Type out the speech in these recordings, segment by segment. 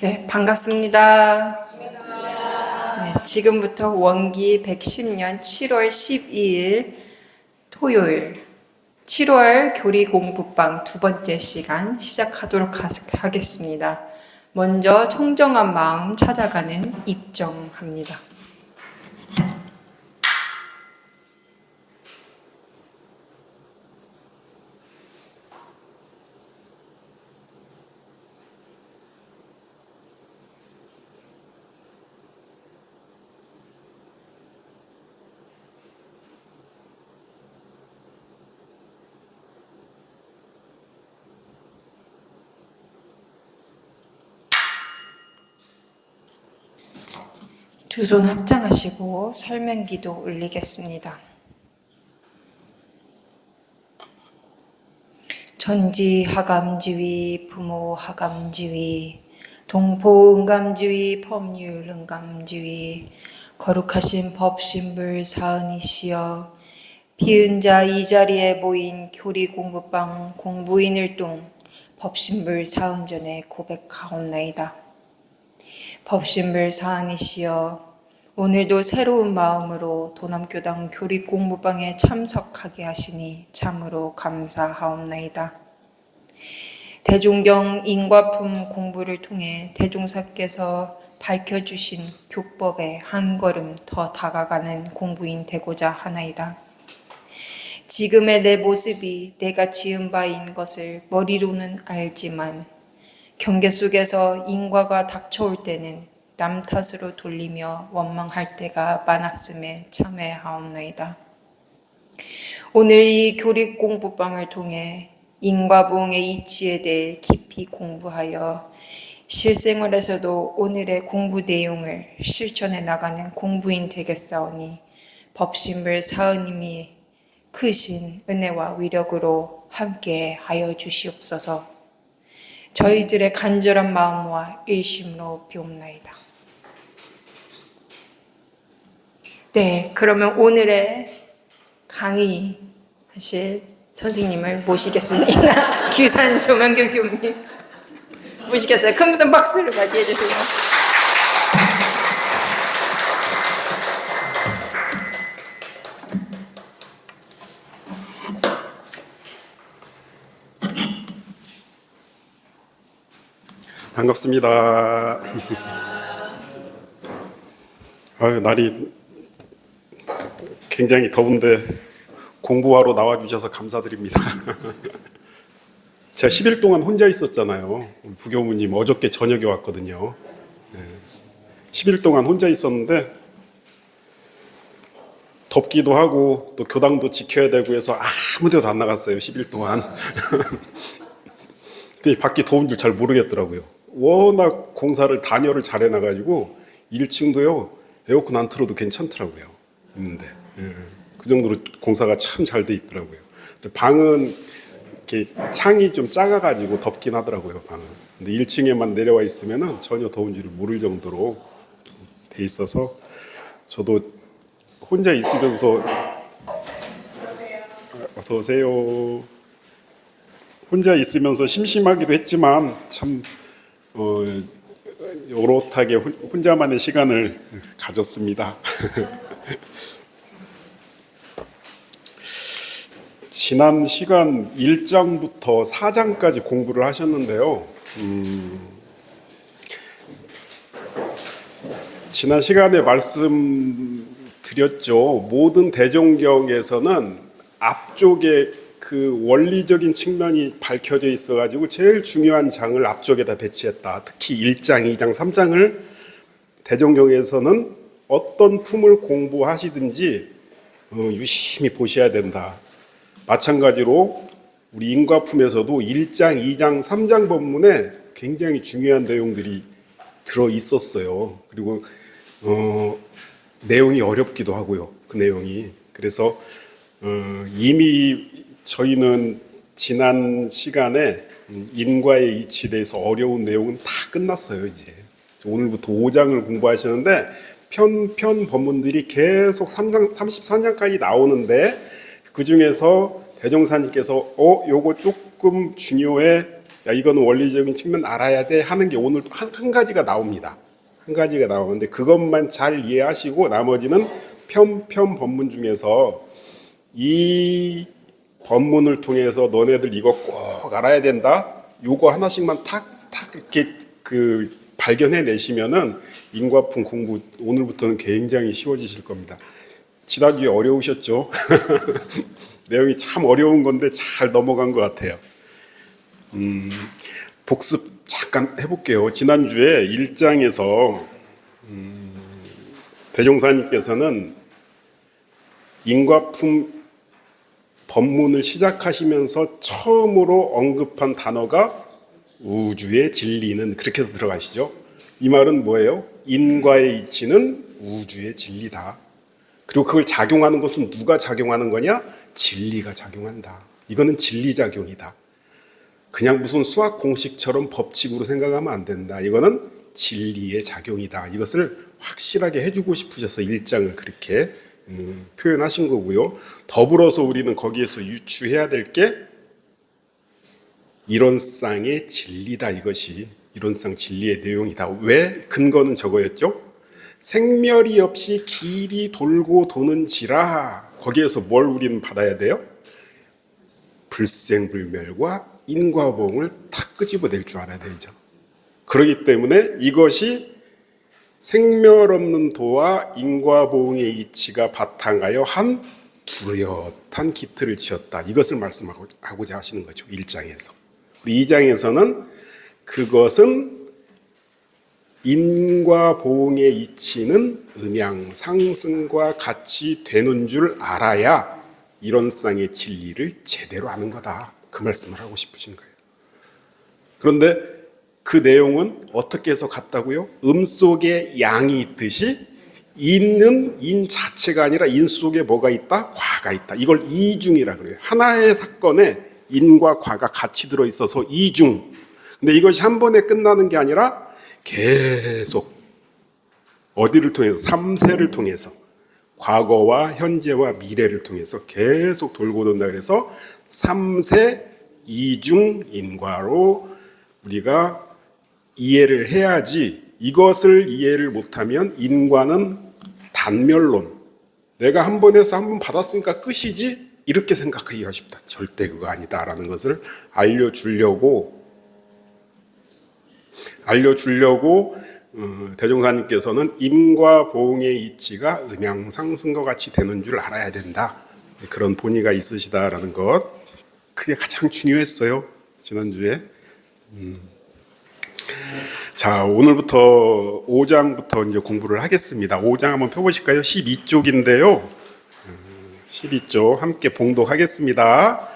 네, 반갑습니다. 네, 지금부터 원기 110년 7월 12일 토요일 7월 교리 공부방 두 번째 시간 시작하도록 하겠습니다. 먼저 청정한 마음 찾아가는 입정합니다. 두 손 합장하시고 설명기도 올리겠습니다. 전지 하감지위 부모 하감지위 동포 은감지위 법률 은감지위 거룩하신 법신불 사은이시여 비은자 이 자리에 모인 교리 공부방 공부인을동 법신불 사은전에 고백하옵나이다. 법신불 사은이시여 오늘도 새로운 마음으로 도남교당 교리 공부방에 참석하게 하시니 참으로 감사하옵나이다. 대종경 인과품 공부를 통해 대종사께서 밝혀주신 교법에 한 걸음 더 다가가는 공부인 되고자 하나이다. 지금의 내 모습이 내가 지은 바인 것을 머리로는 알지만 경계 속에서 인과가 닥쳐올 때는 남 탓으로 돌리며 원망할 때가 많았음에 참회하옵나이다. 오늘 이 교리 공부방을 통해 인과보응의 이치에 대해 깊이 공부하여 실생활에서도 오늘의 공부 내용을 실천해 나가는 공부인 되겠사오니 법신불 사은님이 크신 은혜와 위력으로 함께 하여 주시옵소서. 저희들의 간절한 마음과 일심으로 비옵나이다. 네, 그러면 오늘의 강의하실 선생님을 모시겠습니다. 규산 조명교 교수님 모시겠어요. 큰 박수로 맞이해 주세요. 반갑습니다. 날이 굉장히 더운데 공부하러 나와주셔서 감사드립니다. 제가 10일 동안 혼자 있었잖아요. 부교무님 어저께 저녁에 왔거든요. 10일 동안 혼자 있었는데 덥기도 하고 또 교당도 지켜야 되고 해서 아무 데도 안 나갔어요. 10일 동안. 밖이 더운 줄 잘 모르겠더라고요. 워낙 공사를 단열을 잘 해놔가지고 1층도요 에어컨 안 틀어도 괜찮더라고요. 있는데 그 정도로 공사가 참 잘 돼 있더라고요. 근데 방은 이렇게 창이 좀 작아가지고 덥긴 하더라고요. 방은. 근데 1층에만 내려와 있으면은 전혀 더운 줄을 모를 정도로 돼 있어서 저도 혼자 있으면서 어서 오세요. 혼자 있으면서 심심하기도 했지만 참 오롯하게 혼자만의 시간을 가졌습니다. 지난 시간 1장부터 4장까지 공부를 하셨는데요. 지난 시간에 말씀드렸죠. 모든 대종경에서는 앞쪽에 그 원리적인 측면이 밝혀져 있어가지고 제일 중요한 장을 앞쪽에다 배치했다. 특히 1장, 2장, 3장을 대종경에서는 어떤 품을 공부하시든지 유심히 보셔야 된다. 마찬가지로 우리 인과품에서도 1장, 2장, 3장 법문에 굉장히 중요한 내용들이 들어 있었어요. 그리고 내용이 어렵기도 하고요. 그 내용이. 그래서 이미 저희는 지난 시간에 인과의 이치에 대해서 어려운 내용은 다 끝났어요. 이제 오늘부터 5장을 공부하시는데 편 법문들이 계속 34장까지 나오는데 그 중에서 대종사님께서 요거 조금 중요해, 야, 이거는 원리적인 측면 알아야 돼 하는 게 오늘 한 가지가 나옵니다. 한 가지가 나오는데 그것만 잘 이해하시고 나머지는 편편 법문 중에서 이 법문을 통해서 너네들 이거 꼭 알아야 된다. 요거 하나씩만 탁탁 이렇게 발견해 내시면은 인과품 공부 오늘부터는 굉장히 쉬워지실 겁니다. 지난주에 어려우셨죠? 내용이 참 어려운 건데 잘 넘어간 것 같아요. 복습 잠깐 해볼게요. 지난주에 1장에서 대종사님께서는 인과품 법문을 시작하시면서 처음으로 언급한 단어가 우주의 진리는, 그렇게 해서 들어가시죠. 이 말은 뭐예요? 인과의 이치는 우주의 진리다. 그리고 그걸 작용하는 것은 누가 작용하는 거냐? 진리가 작용한다. 이거는 진리작용이다. 그냥 무슨 수학 공식처럼 법칙으로 생각하면 안 된다. 이거는 진리의 작용이다. 이것을 확실하게 해주고 싶으셔서 1장을 그렇게 표현하신 거고요. 더불어서 우리는 거기에서 유추해야 될 게 이론상의 진리다. 이것이 이론상 진리의 내용이다. 왜? 근거는 저거였죠. 생멸이 없이 길이 돌고 도는지라. 거기에서 뭘 우리는 받아야 돼요? 불생불멸과 인과보응을 탁 끄집어낼 줄 알아야 되죠. 그렇기 때문에 이것이 생멸 없는 도와 인과보응의 이치가 바탕하여 한 뚜렷한 기틀을 지었다. 이것을 말씀하고자 하시는 거죠. 1장에서. 2장에서는 그것은 인과보응의 이치는 음양상승과 같이 되는 줄 알아야 이론상의 진리를 제대로 아는 거다. 그 말씀을 하고 싶으신 거예요. 그런데 그 내용은 어떻게 해서 같다고요? 속에 양이 있듯이 인은 인 자체가 아니라 인 속에 뭐가 있다? 과가 있다. 이걸 이중이라 그래요. 하나의 사건에 인과 과가 같이 들어있어서 이중. 근데 이것이 한 번에 끝나는 게 아니라 계속 어디를 통해서? 3세를 통해서 과거와 현재와 미래를 통해서 계속 돌고 돈다. 그래서 3세 이중 인과로 우리가 이해를 해야지. 이것을 이해를 못하면 인과는 단멸론, 내가 한 번 해서 한 번 받았으니까 끝이지, 이렇게 생각하기가 쉽다. 절대 그거 아니다라는 것을 알려주려고 대종사님께서는 임과 보응의 이치가 음양상승과 같이 되는 줄 알아야 된다. 그런 본의가 있으시다라는 것, 그게 가장 중요했어요. 지난주에. 자, 오늘부터 5장부터 이제 공부를 하겠습니다. 5장 한번 펴보실까요? 12쪽인데요. 12쪽 함께 봉독하겠습니다.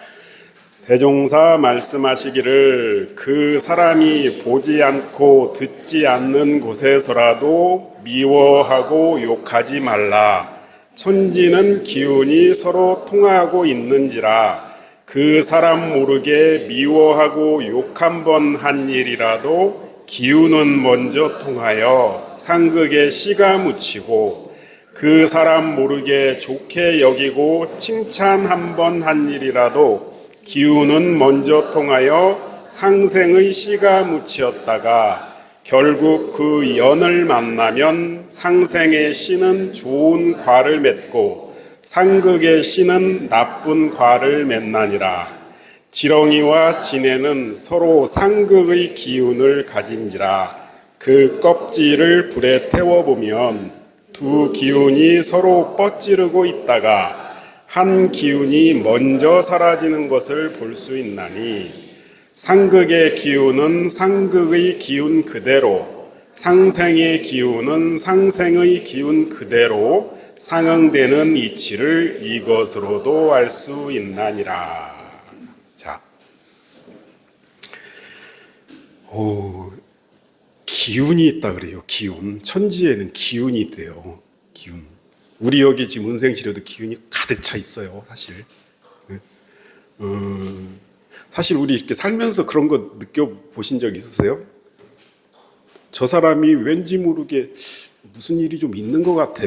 대종사 말씀하시기를 그 사람이 보지 않고 듣지 않는 곳에서라도 미워하고 욕하지 말라. 천지는 기운이 서로 통하고 있는지라 그 사람 모르게 미워하고 욕 한 번 한 일이라도 기운은 먼저 통하여 상극에 씨가 묻히고 그 사람 모르게 좋게 여기고 칭찬 한 번 한 일이라도 기운은 먼저 통하여 상생의 씨가 묻히었다가 결국 그 연을 만나면 상생의 씨는 좋은 과를 맺고 상극의 씨는 나쁜 과를 맺나니라. 지렁이와 진해는 서로 상극의 기운을 가진지라 그 껍질을 불에 태워보면 두 기운이 서로 뻗지르고 있다가 한 기운이 먼저 사라지는 것을 볼 수 있나니 상극의 기운은 상극의 기운 그대로 상생의 기운은 상생의 기운 그대로 상응되는 이치를 이것으로도 알 수 있나니라. 자, 기운이 있다 그래요. 기운. 천지에는 기운이 있대요. 기운. 우리 여기 지금 은생실에도 기운이 가득 차 있어요. 사실. 사실 우리 이렇게 살면서 그런 거 느껴보신 적 있으세요? 저 사람이 왠지 모르게 무슨 일이 좀 있는 것 같아.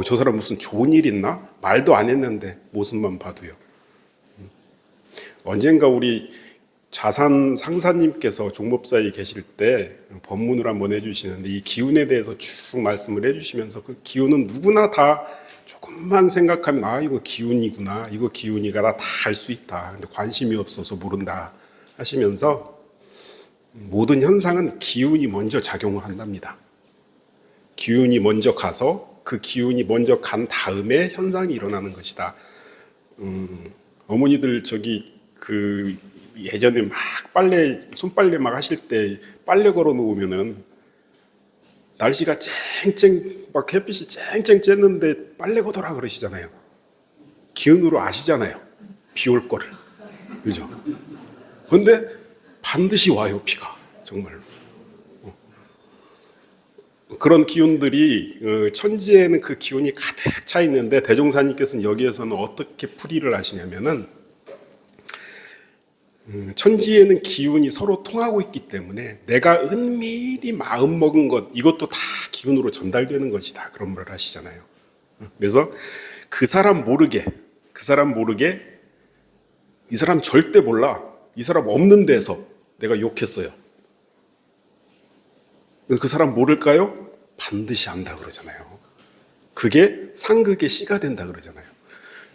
저 사람 무슨 좋은 일 있나? 말도 안 했는데 모습만 봐도요. 언젠가 우리 자산 상사님께서 종법사에 계실 때 법문을 한번 해주시는데 이 기운에 대해서 쭉 말씀을 해주시면서 그 기운은 누구나 다 조금만 생각하면 아 이거 기운이구나, 이거 기운이가 나 다 알 수 있다. 근데 관심이 없어서 모른다 하시면서 모든 현상은 기운이 먼저 작용을 한답니다. 기운이 먼저 가서 그 기운이 먼저 간 다음에 현상이 일어나는 것이다. 어머니들 저기 그 예전에 막 손빨래 막 하실 때 빨래 걸어 놓으면은 날씨가 쨍쨍 막 햇빛이 쨍쨍 쬐는데 빨래 걷어라 그러시잖아요. 기운으로 아시잖아요. 비 올 거를. 그죠? 근데 반드시 와요, 비가. 정말로. 그런 기운들이 천지에는 그 기운이 가득 차 있는데 대종사님께서는 여기에서는 어떻게 풀이를 하시냐면은 천지에는 기운이 서로 통하고 있기 때문에 내가 은밀히 마음 먹은 것 이것도 다 기운으로 전달되는 것이다 그런 말을 하시잖아요. 그래서 그 사람 모르게 이 사람 절대 몰라, 이 사람 없는 데서 내가 욕했어요. 그 사람 모를까요? 반드시 안다 그러잖아요. 그게 상극의 씨가 된다 그러잖아요.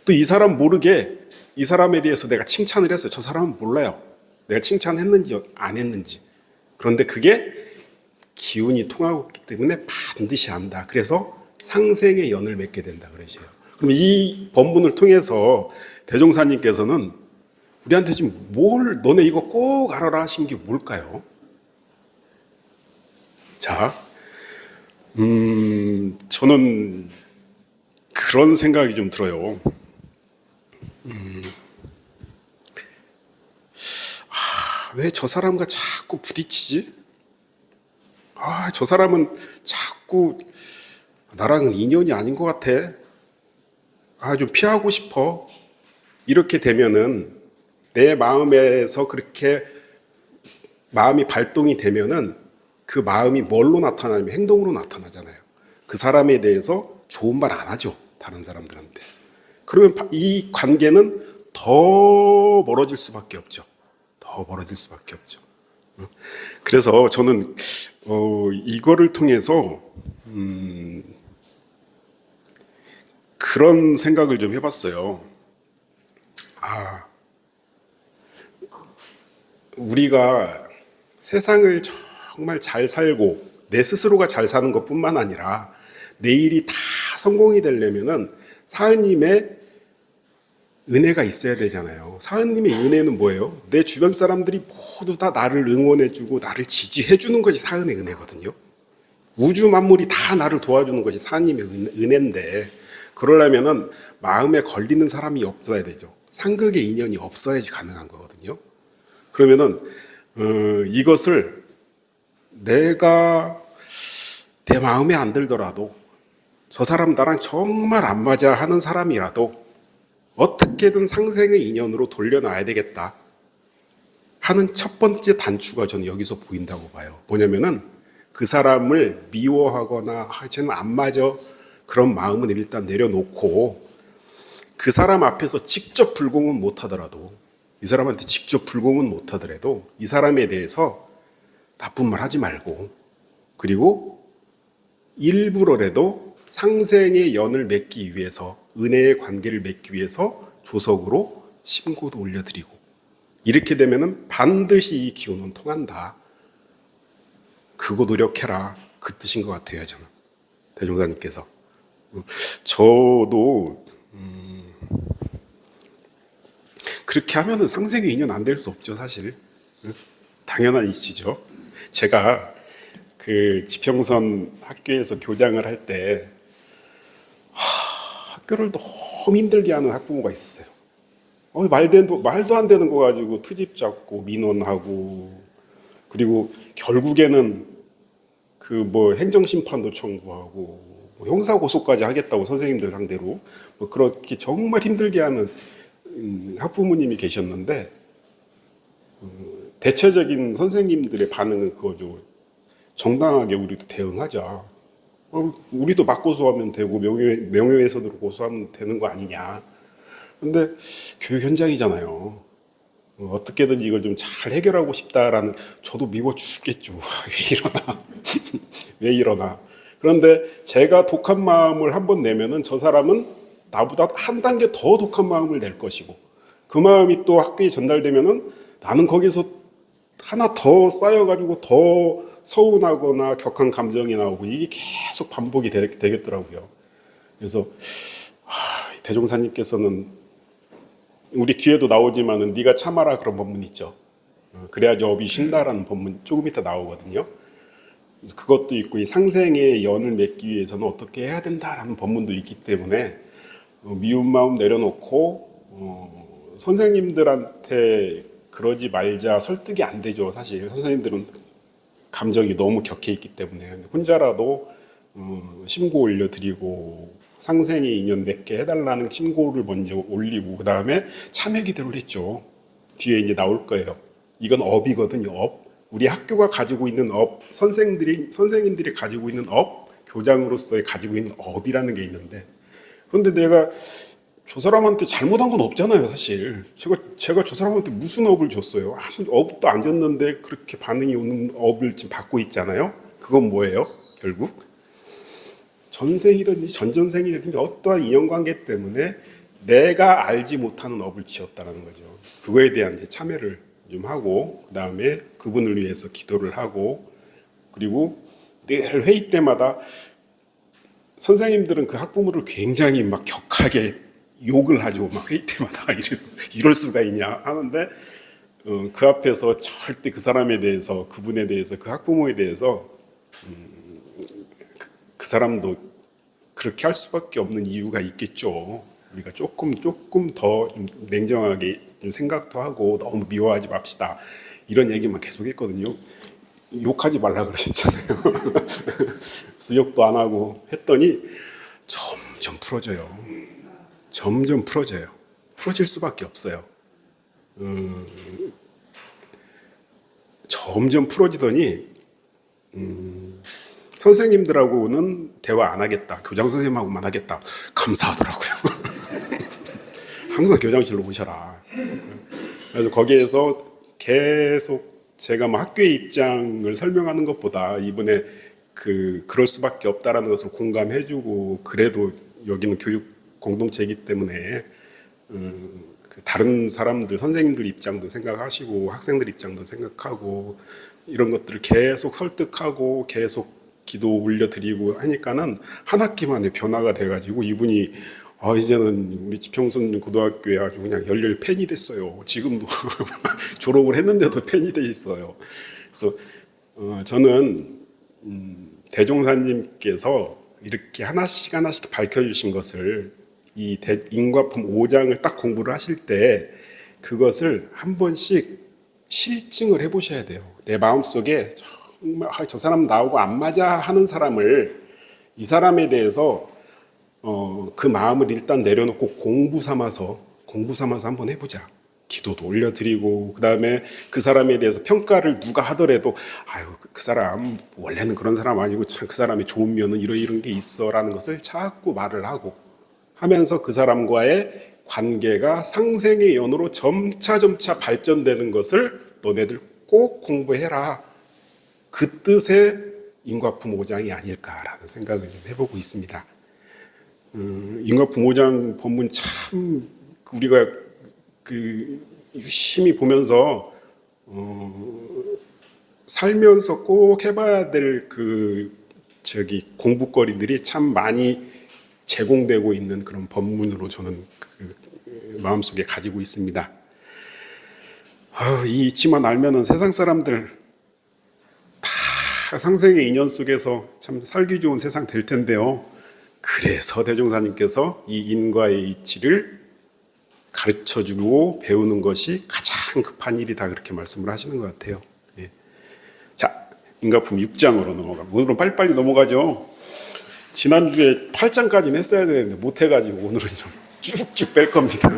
또 이 사람 모르게 이 사람에 대해서 내가 칭찬을 했어요. 저 사람은 몰라요. 내가 칭찬했는지 안 했는지. 그런데 그게 기운이 통하고 있기 때문에 반드시 안다. 그래서 상생의 연을 맺게 된다 그러셔요. 그럼 이 본문을 통해서 대종사님께서는 우리한테 지금 너네 이거 꼭 알아라 하신 게 뭘까요? 자, 저는 그런 생각이 좀 들어요. 왜 저 사람과 자꾸 부딪히지? 저 사람은 자꾸 나랑은 인연이 아닌 것 같아. 좀 피하고 싶어. 이렇게 되면은 내 마음에서 그렇게 마음이 발동이 되면은 그 마음이 뭘로 나타나냐면 행동으로 나타나잖아요. 그 사람에 대해서 좋은 말 안 하죠. 다른 사람들한테. 그러면 이 관계는 더 멀어질 수밖에 없죠. 더 멀어질 수밖에 없죠. 그래서 저는 이거를 통해서 그런 생각을 좀 해봤어요. 우리가 세상을 정말 잘 살고 내 스스로가 잘 사는 것뿐만 아니라 내 일이 다 성공이 되려면은 사은님의 은혜가 있어야 되잖아요. 사은님의 은혜는 뭐예요? 내 주변 사람들이 모두 다 나를 응원해주고 나를 지지해주는 것이 사은의 은혜거든요. 우주 만물이 다 나를 도와주는 것이 사은님의 은혜인데 그러려면은 마음에 걸리는 사람이 없어야 되죠. 상극의 인연이 없어야지 가능한 거거든요. 그러면은 이것을 내가 내 마음에 안 들더라도 저 사람 나랑 정말 안 맞아 하는 사람이라도 어떻게든 상생의 인연으로 돌려놔야 되겠다 하는 첫 번째 단추가 저는 여기서 보인다고 봐요. 뭐냐면은 그 사람을 미워하거나 쟤는 안 맞아 그런 마음은 일단 내려놓고 그 사람 앞에서 직접 불공은 못하더라도 이 사람한테 직접 불공은 못하더라도 이 사람에 대해서 나쁜 말 하지 말고 그리고 일부러라도 상생의 연을 맺기 위해서 은혜의 관계를 맺기 위해서 조석으로 신고도 올려드리고 이렇게 되면은 반드시 이 기운은 통한다. 그거 노력해라. 그 뜻인 것 같아요. 저는 대종사님께서. 저도 그렇게 하면은 상생의 인연 안 될 수 없죠. 사실 당연한 이치죠. 제가 그 지평선 학교에서 교장을 할 때 학교를 너무 힘들게 하는 학부모가 있었어요. 말도 안 되는 거 가지고 트집 잡고 민원하고 그리고 결국에는 그 뭐 행정심판도 청구하고 뭐 형사고소까지 하겠다고 선생님들 상대로 뭐 그렇게 정말 힘들게 하는 학부모님이 계셨는데 대체적인 선생님들의 반응은 그거죠. 정당하게 우리도 대응하자. 우리도 맞고소하면 되고 명예훼손으로 고소하면 되는 거 아니냐. 근데 교육 현장이잖아요. 어떻게든 이걸 좀 잘 해결하고 싶다라는, 저도 미워 죽겠죠. 왜 이러나. 왜 이러나. 그런데 제가 독한 마음을 한번 내면은 저 사람은 나보다 한 단계 더 독한 마음을 낼 것이고, 그 마음이 또 학교에 전달되면은 나는 거기서 하나 더 쌓여가지고 더 서운하거나 격한 감정이 나오고, 이게 계속 반복이 되겠더라고요. 그래서 대종사님께서는 우리 뒤에도 나오지만은 네가 참아라, 그런 법문 있죠. 그래야지 업이 쉰다라는 법문 조금 이따 나오거든요. 그래서 그것도 있고, 이 상생의 연을 맺기 위해서는 어떻게 해야 된다라는 법문도 있기 때문에 미운 마음 내려놓고 선생님들한테 그러지 말자 설득이 안 되죠. 사실 선생님들은 감정이 너무 격해 있기 때문에 혼자라도 신고 올려드리고 상생의 인연 맺게 해달라는 신고를 먼저 올리고, 그 다음에 참여 기도를 했죠. 뒤에 이제 나올 거예요. 이건 업이거든요. 업. 우리 학교가 가지고 있는 업, 선생님들이 가지고 있는 업, 교장으로서의 가지고 있는 업이라는 게 있는데, 그런데 내가 저 사람한테 잘못한 건 없잖아요, 사실. 제가 저 사람한테 무슨 업을 줬어요? 아무 업도 안 줬는데 그렇게 반응이 오는 업을 지금 받고 있잖아요. 그건 뭐예요? 결국 전생이든지 전전생이든지 어떠한 인연관계 때문에 내가 알지 못하는 업을 지었다는 거죠. 그거에 대한 이제 참여를 좀 하고, 그 다음에 그분을 위해서 기도를 하고, 그리고 늘 회의 때마다 선생님들은 그 학부모를 굉장히 막 격하게 욕을 하죠. 막 회의 때마다 이럴 수가 있냐 하는데, 그 앞에서 절대 그 사람에 대해서, 그분에 대해서, 그 학부모에 대해서 그 사람도 그렇게 할 수밖에 없는 이유가 있겠죠. 우리가 조금 더 냉정하게 좀 생각도 하고, 너무 미워하지 맙시다, 이런 얘기만 계속했거든요. 욕하지 말라 그러셨잖아요. 그래서 욕도 안 하고 했더니 점점 풀어져요. 점점 풀어져요. 풀어질 수밖에 없어요. 점점 풀어지더니 선생님들하고는 대화 안 하겠다, 교장 선생님하고만 하겠다, 감사하더라고요. 항상 교장실로 오셔라. 그래서 거기에서 계속 제가 뭐 학교의 입장을 설명하는 것보다 이번에 그럴 수밖에 없다라는 것을 공감해주고, 그래도 여기는 교육 공동체이기 때문에 다른 사람들, 선생님들 입장도 생각하시고 학생들 입장도 생각하고, 이런 것들을 계속 설득하고 계속 기도 올려드리고 하니까는 한 학기 만에 변화가 돼가지고, 이분이 이제는 우리 지평선 고등학교에 아주 그냥 열렬 팬이 됐어요. 지금도 졸업을 했는데도 팬이 돼 있어요. 그래서 저는 대종사님께서 이렇게 하나씩 밝혀주신 것을, 이 인과품 5장을 딱 공부를 하실 때 그것을 한 번씩 실증을 해보셔야 돼요. 내 마음속에 정말 저 사람 나하고 안 맞아 하는 사람을, 이 사람에 대해서 그 마음을 일단 내려놓고 공부 삼아서 한번 해보자. 기도도 올려드리고, 그 다음에 그 사람에 대해서 평가를 누가 하더라도 그 사람 원래는 그런 사람 아니고 참 그 사람의 좋은 면은 이런 게 있어 라는 것을 자꾸 말을 하고 하면서 그 사람과의 관계가 상생의 연으로 점차 발전되는 것을 너네들 꼭 공부해라, 그 뜻의 인과품 5장이 아닐까라는 생각을 좀 해보고 있습니다. 인과품 5장 본문 참 우리가 유심히 보면서 살면서 꼭 해봐야 될 공부거리들이 참 많이 제공되고 있는 그런 법문으로 저는 마음속에 가지고 있습니다. 이 이치만 알면은 세상 사람들 다 상생의 인연 속에서 참 살기 좋은 세상 될 텐데요. 그래서 대종사님께서 이 인과의 이치를 가르쳐주고 배우는 것이 가장 급한 일이다, 그렇게 말씀을 하시는 것 같아요. 예. 자, 인과품 6장으로 오늘은 빨리빨리 넘어가죠. 지난주에 8장까지는 했어야 되는데 못해가지고 오늘은 좀 쭉쭉 뺄 겁니다.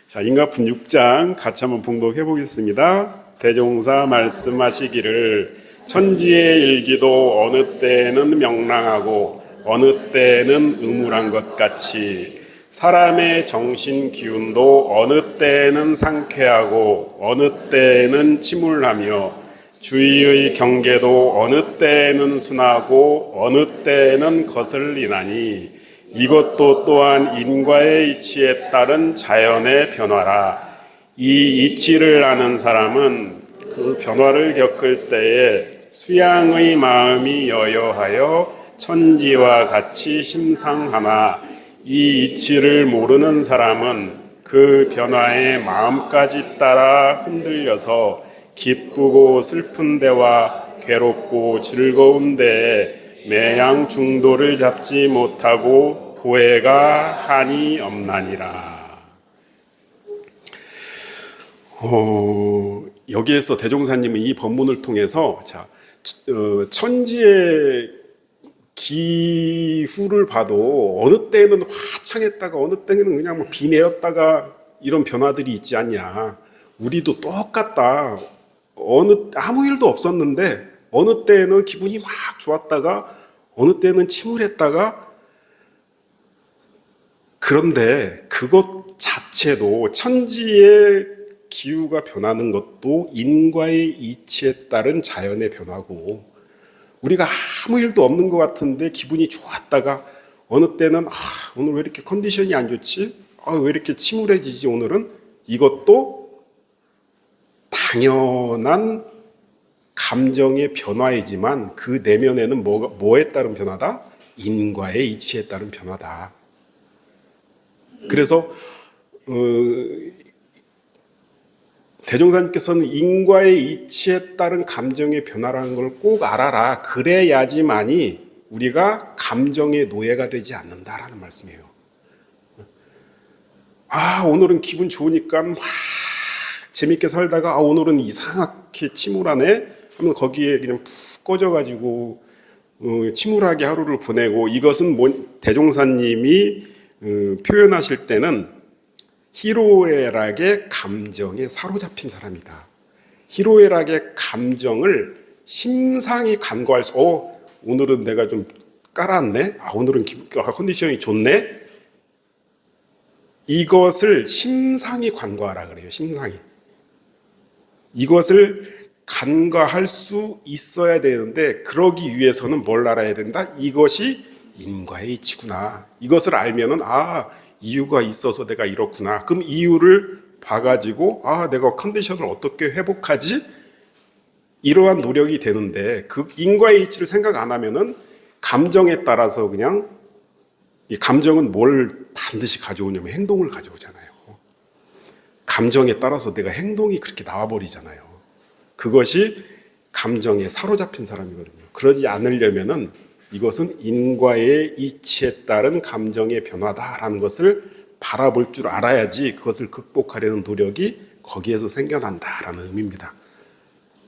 자, 인과품 6장 같이 한번 봉독해 보겠습니다. 대종사 말씀하시기를 천지의 일기도 어느 때는 명랑하고 어느 때는 음울한 것 같이 사람의 정신 기운도 어느 때에는 상쾌하고 어느 때에는 침울하며 주의의 경계도 어느 때에는 순하고 어느 때에는 거슬리나니 이것도 또한 인과의 이치에 따른 자연의 변화라. 이 이치를 아는 사람은 그 변화를 겪을 때에 수양의 마음이 여여하여 천지와 같이 심상하나 이 이치를 모르는 사람은 그 변화에 마음까지 따라 흔들려서 기쁘고 슬픈 데와 괴롭고 즐거운 데에 매양 중도를 잡지 못하고 보혜가 한이 없나니라. 여기에서 대종사님은 이 법문을 통해서 천지의 기후를 봐도 어느 때는 화창했다가 어느 때는 그냥 뭐 비 내렸다가 이런 변화들이 있지 않냐. 우리도 똑같다. 아무 일도 없었는데 어느 때는 기분이 막 좋았다가 어느 때는 침울했다가, 그런데 그것 자체도 천지의 기후가 변하는 것도 인과의 이치에 따른 자연의 변화고, 우리가 아무 일도 없는 것 같은데 기분이 좋았다가 어느 때는 오늘 왜 이렇게 컨디션이 안 좋지? 왜 이렇게 침울해지지 오늘은? 이것도 당연한 감정의 변화이지만 그 내면에는 뭐에 따른 변화다? 인과의 이치에 따른 변화다. 그래서 대종사님께서는 인과의 이치에 따른 감정의 변화라는 걸 꼭 알아라. 그래야지만이 우리가 감정의 노예가 되지 않는다라는 말씀이에요. 오늘은 기분 좋으니까 막 재밌게 살다가 오늘은 이상하게 침울하네 하면 거기에 그냥 푹 꺼져가지고 침울하게 하루를 보내고, 이것은 대종사님이 표현하실 때는 희로애락의 감정에 사로잡힌 사람이다. 희로애락의 감정을 심상히 간과할 수, 오늘은 내가 좀 깔았네? 오늘은 컨디션이 좋네? 이것을 심상히 간과하라 그래요. 심상히. 이것을 간과할 수 있어야 되는데, 그러기 위해서는 뭘 알아야 된다? 이것이 인과의 이치구나. 이것을 알면은 이유가 있어서 내가 이렇구나. 그럼 이유를 봐가지고 내가 컨디션을 어떻게 회복하지? 이러한 노력이 되는데, 그 인과의 이치를 생각 안 하면은 감정에 따라서 그냥, 이 감정은 뭘 반드시 가져오냐면 행동을 가져오잖아요. 감정에 따라서 내가 행동이 그렇게 나와버리잖아요. 그것이 감정에 사로잡힌 사람이거든요. 그러지 않으려면은 이것은 인과의 이치에 따른 감정의 변화다라는 것을 바라볼 줄 알아야지 그것을 극복하려는 노력이 거기에서 생겨난다라는 의미입니다.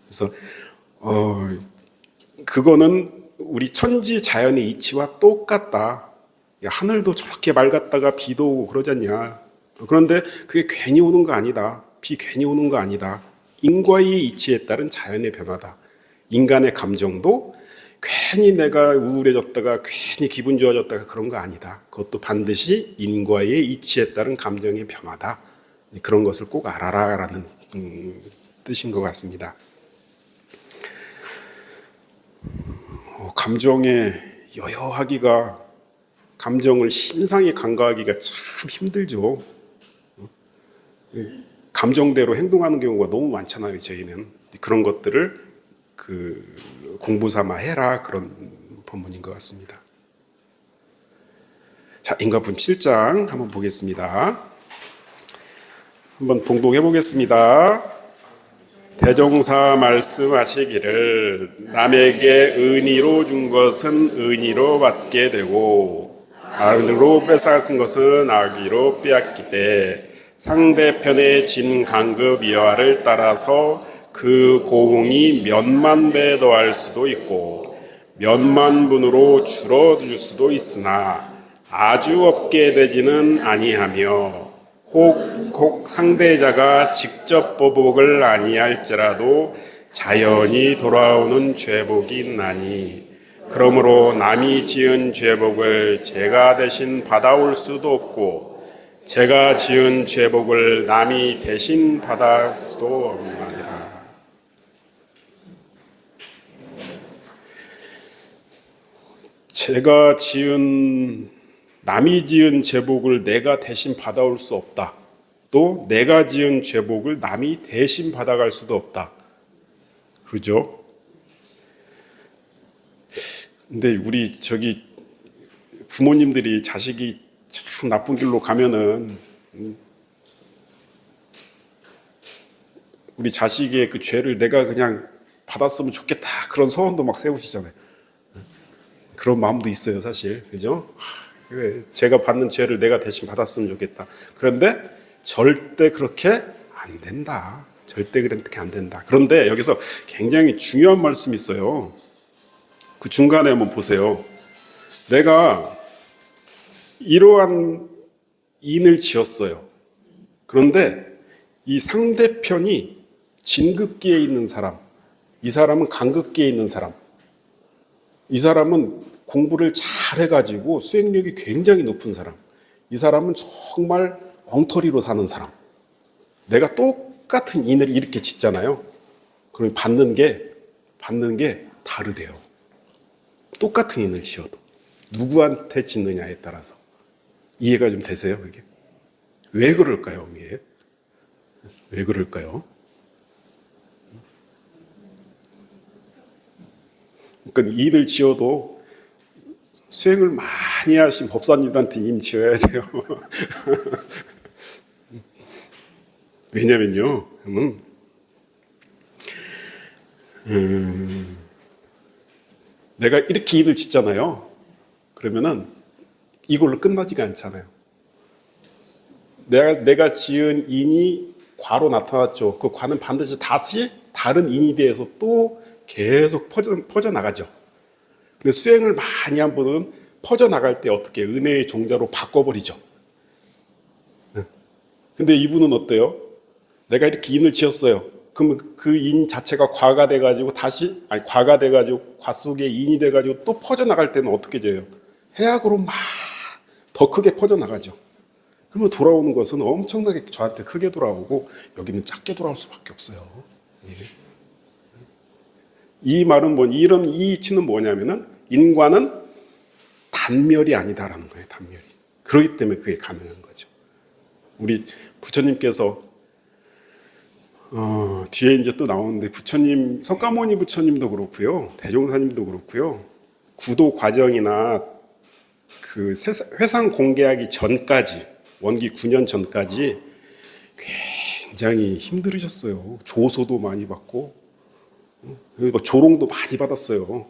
그래서 그거는 우리 천지 자연의 이치와 똑같다. 하늘도 저렇게 맑았다가 비도 오고 그러지 않냐. 그런데 그게 괜히 오는 거 아니다. 비 괜히 오는 거 아니다. 인과의 이치에 따른 자연의 변화다. 인간의 감정도 괜히 내가 우울해졌다가 괜히 기분 좋아졌다가 그런 거 아니다. 그것도 반드시 인과의 이치에 따른 감정의 변화다. 그런 것을 꼭 알아라라는 뜻인 것 같습니다. 감정에 여여하기가, 감정을 심상히 간과하기가 참 힘들죠. 감정대로 행동하는 경우가 너무 많잖아요. 저희는 그런 것들을 공부 삼아 해라, 그런 본문인 것 같습니다. 자, 인과품 7장 한번 보겠습니다. 한번 봉독해 보겠습니다. 대종사 말씀하시기를 남에게 은의로 준 것은 은의로 받게 되고 악의로 뺏어간 것은 악의로 빼앗기되 상대편의 진 강급 이하를 따라서 그 고흥이 몇만 배 더할 수도 있고 몇만 분으로 줄어들 수도 있으나 아주 없게 되지는 아니하며 혹 상대자가 직접 보복을 아니할지라도 자연히 돌아오는 죄복이 있나니 그러므로 남이 지은 죄복을 제가 대신 받아올 수도 없고 제가 지은 죄복을 남이 대신 받을 수도 없나니라. 제가 지은 남이 지은 죄복을 내가 대신 받아올 수 없다. 또 내가 지은 죄복을 남이 대신 받아갈 수도 없다. 그죠? 근데 우리 부모님들이 자식이 참 나쁜 길로 가면은 우리 자식의 그 죄를 내가 그냥 받았으면 좋겠다 그런 소원도 막 세우시잖아요. 그런 마음도 있어요, 사실. 그죠? 제가 받는 죄를 내가 대신 받았으면 좋겠다. 그런데 절대 그렇게 안 된다. 절대 그렇게 안 된다. 그런데 여기서 굉장히 중요한 말씀이 있어요. 그 중간에 한번 보세요. 내가 이러한 인을 지었어요. 그런데 이 상대편이 진급기에 있는 사람, 이 사람은 간급기에 있는 사람, 이 사람은 공부를 잘 해가지고 수행력이 굉장히 높은 사람, 이 사람은 정말 엉터리로 사는 사람. 내가 똑같은 인을 이렇게 짓잖아요. 그럼 받는 게 다르대요. 똑같은 인을 지어도 누구한테 짓느냐에 따라서. 이해가 좀 되세요, 이게? 왜 그럴까요, 이게? 왜 그럴까요? 그러니까 인을 지어도 수행을 많이 하신 법사님한테 인 지어야 돼요. 왜냐면요, 내가 이렇게 인을 짓잖아요. 그러면은 이걸로 끝나지가 않잖아요. 내가 지은 인이 과로 나타났죠. 그 과는 반드시 다시 다른 인이 대해서 또 계속 퍼져나가죠. 근데 수행을 많이 한 분은 퍼져나갈 때 어떻게 은혜의 종자로 바꿔버리죠. 근데 이분은 어때요? 내가 이렇게 인을 지었어요. 그러면 그 인 자체가 과가 돼가지고 과가 돼가지고 과 속에 인이 돼가지고 또 퍼져나갈 때는 어떻게 돼요? 해악으로 막 더 크게 퍼져나가죠. 그러면 돌아오는 것은 엄청나게 저한테 크게 돌아오고 여기는 작게 돌아올 수밖에 없어요. 예. 이 말은 이런 이 이치는 뭐냐면은 인과는 단멸이 아니다라는 거예요. 단멸이. 그렇기 때문에 그게 가능한 거죠. 우리 부처님께서 뒤에 이제 또 나오는데 부처님, 석가모니 부처님도 그렇고요, 대종사님도 그렇고요, 구도 과정이나 그 회상 공개하기 전까지, 원기 9년 전까지 굉장히 힘들으셨어요. 조소도 많이 받고 조롱도 많이 받았어요.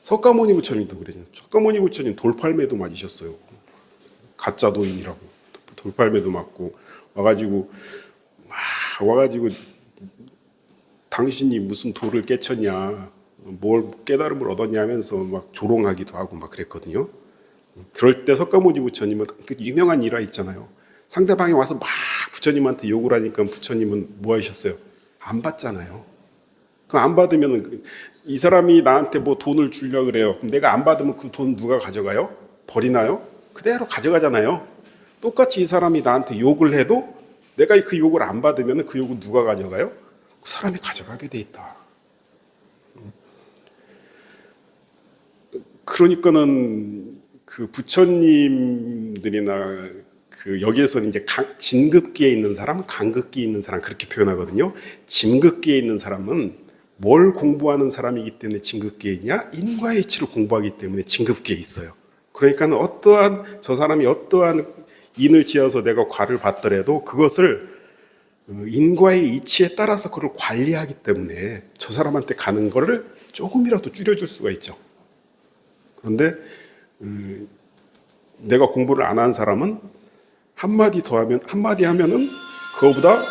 석가모니 부처님도 그러잖아요. 석가모니 부처님 돌팔매도 맞으셨어요. 가짜 도인이라고 돌팔매도 맞고 와가지고 당신이 무슨 도를 깨쳤냐, 뭘 깨달음을 얻었냐 하면서 막 조롱하기도 하고 막 그랬거든요. 그럴 때 석가모니 부처님은 그 유명한 일화 있잖아요. 상대방이 와서 막 부처님한테 욕을 하니까 부처님은 뭐 하셨어요? 안 받잖아요. 그 안 받으면 이 사람이 나한테 뭐 돈을 주려고 그래요. 그럼 내가 안 받으면 그 돈 누가 가져가요? 버리나요? 그대로 가져가잖아요. 똑같이 이 사람이 나한테 욕을 해도 내가 그 욕을 안 받으면 그 욕은 누가 가져가요? 그 사람이 가져가게 돼 있다. 그러니까는 그 부처님들이나 그 여기에서는 이제 진급기에 있는 사람, 간급기에 있는 사람 그렇게 표현하거든요. 진급기에 있는 사람은 뭘 공부하는 사람이기 때문에 진급기에 있냐? 인과의 이치를 공부하기 때문에 진급기에 있어요. 그러니까 저 사람이 어떠한 인을 지어서 내가 과를 받더라도 그것을 인과의 이치에 따라서 그걸 관리하기 때문에 저 사람한테 가는 거를 조금이라도 줄여줄 수가 있죠. 그런데 내가 공부를 안 한 사람은 한마디 하면은 그거보다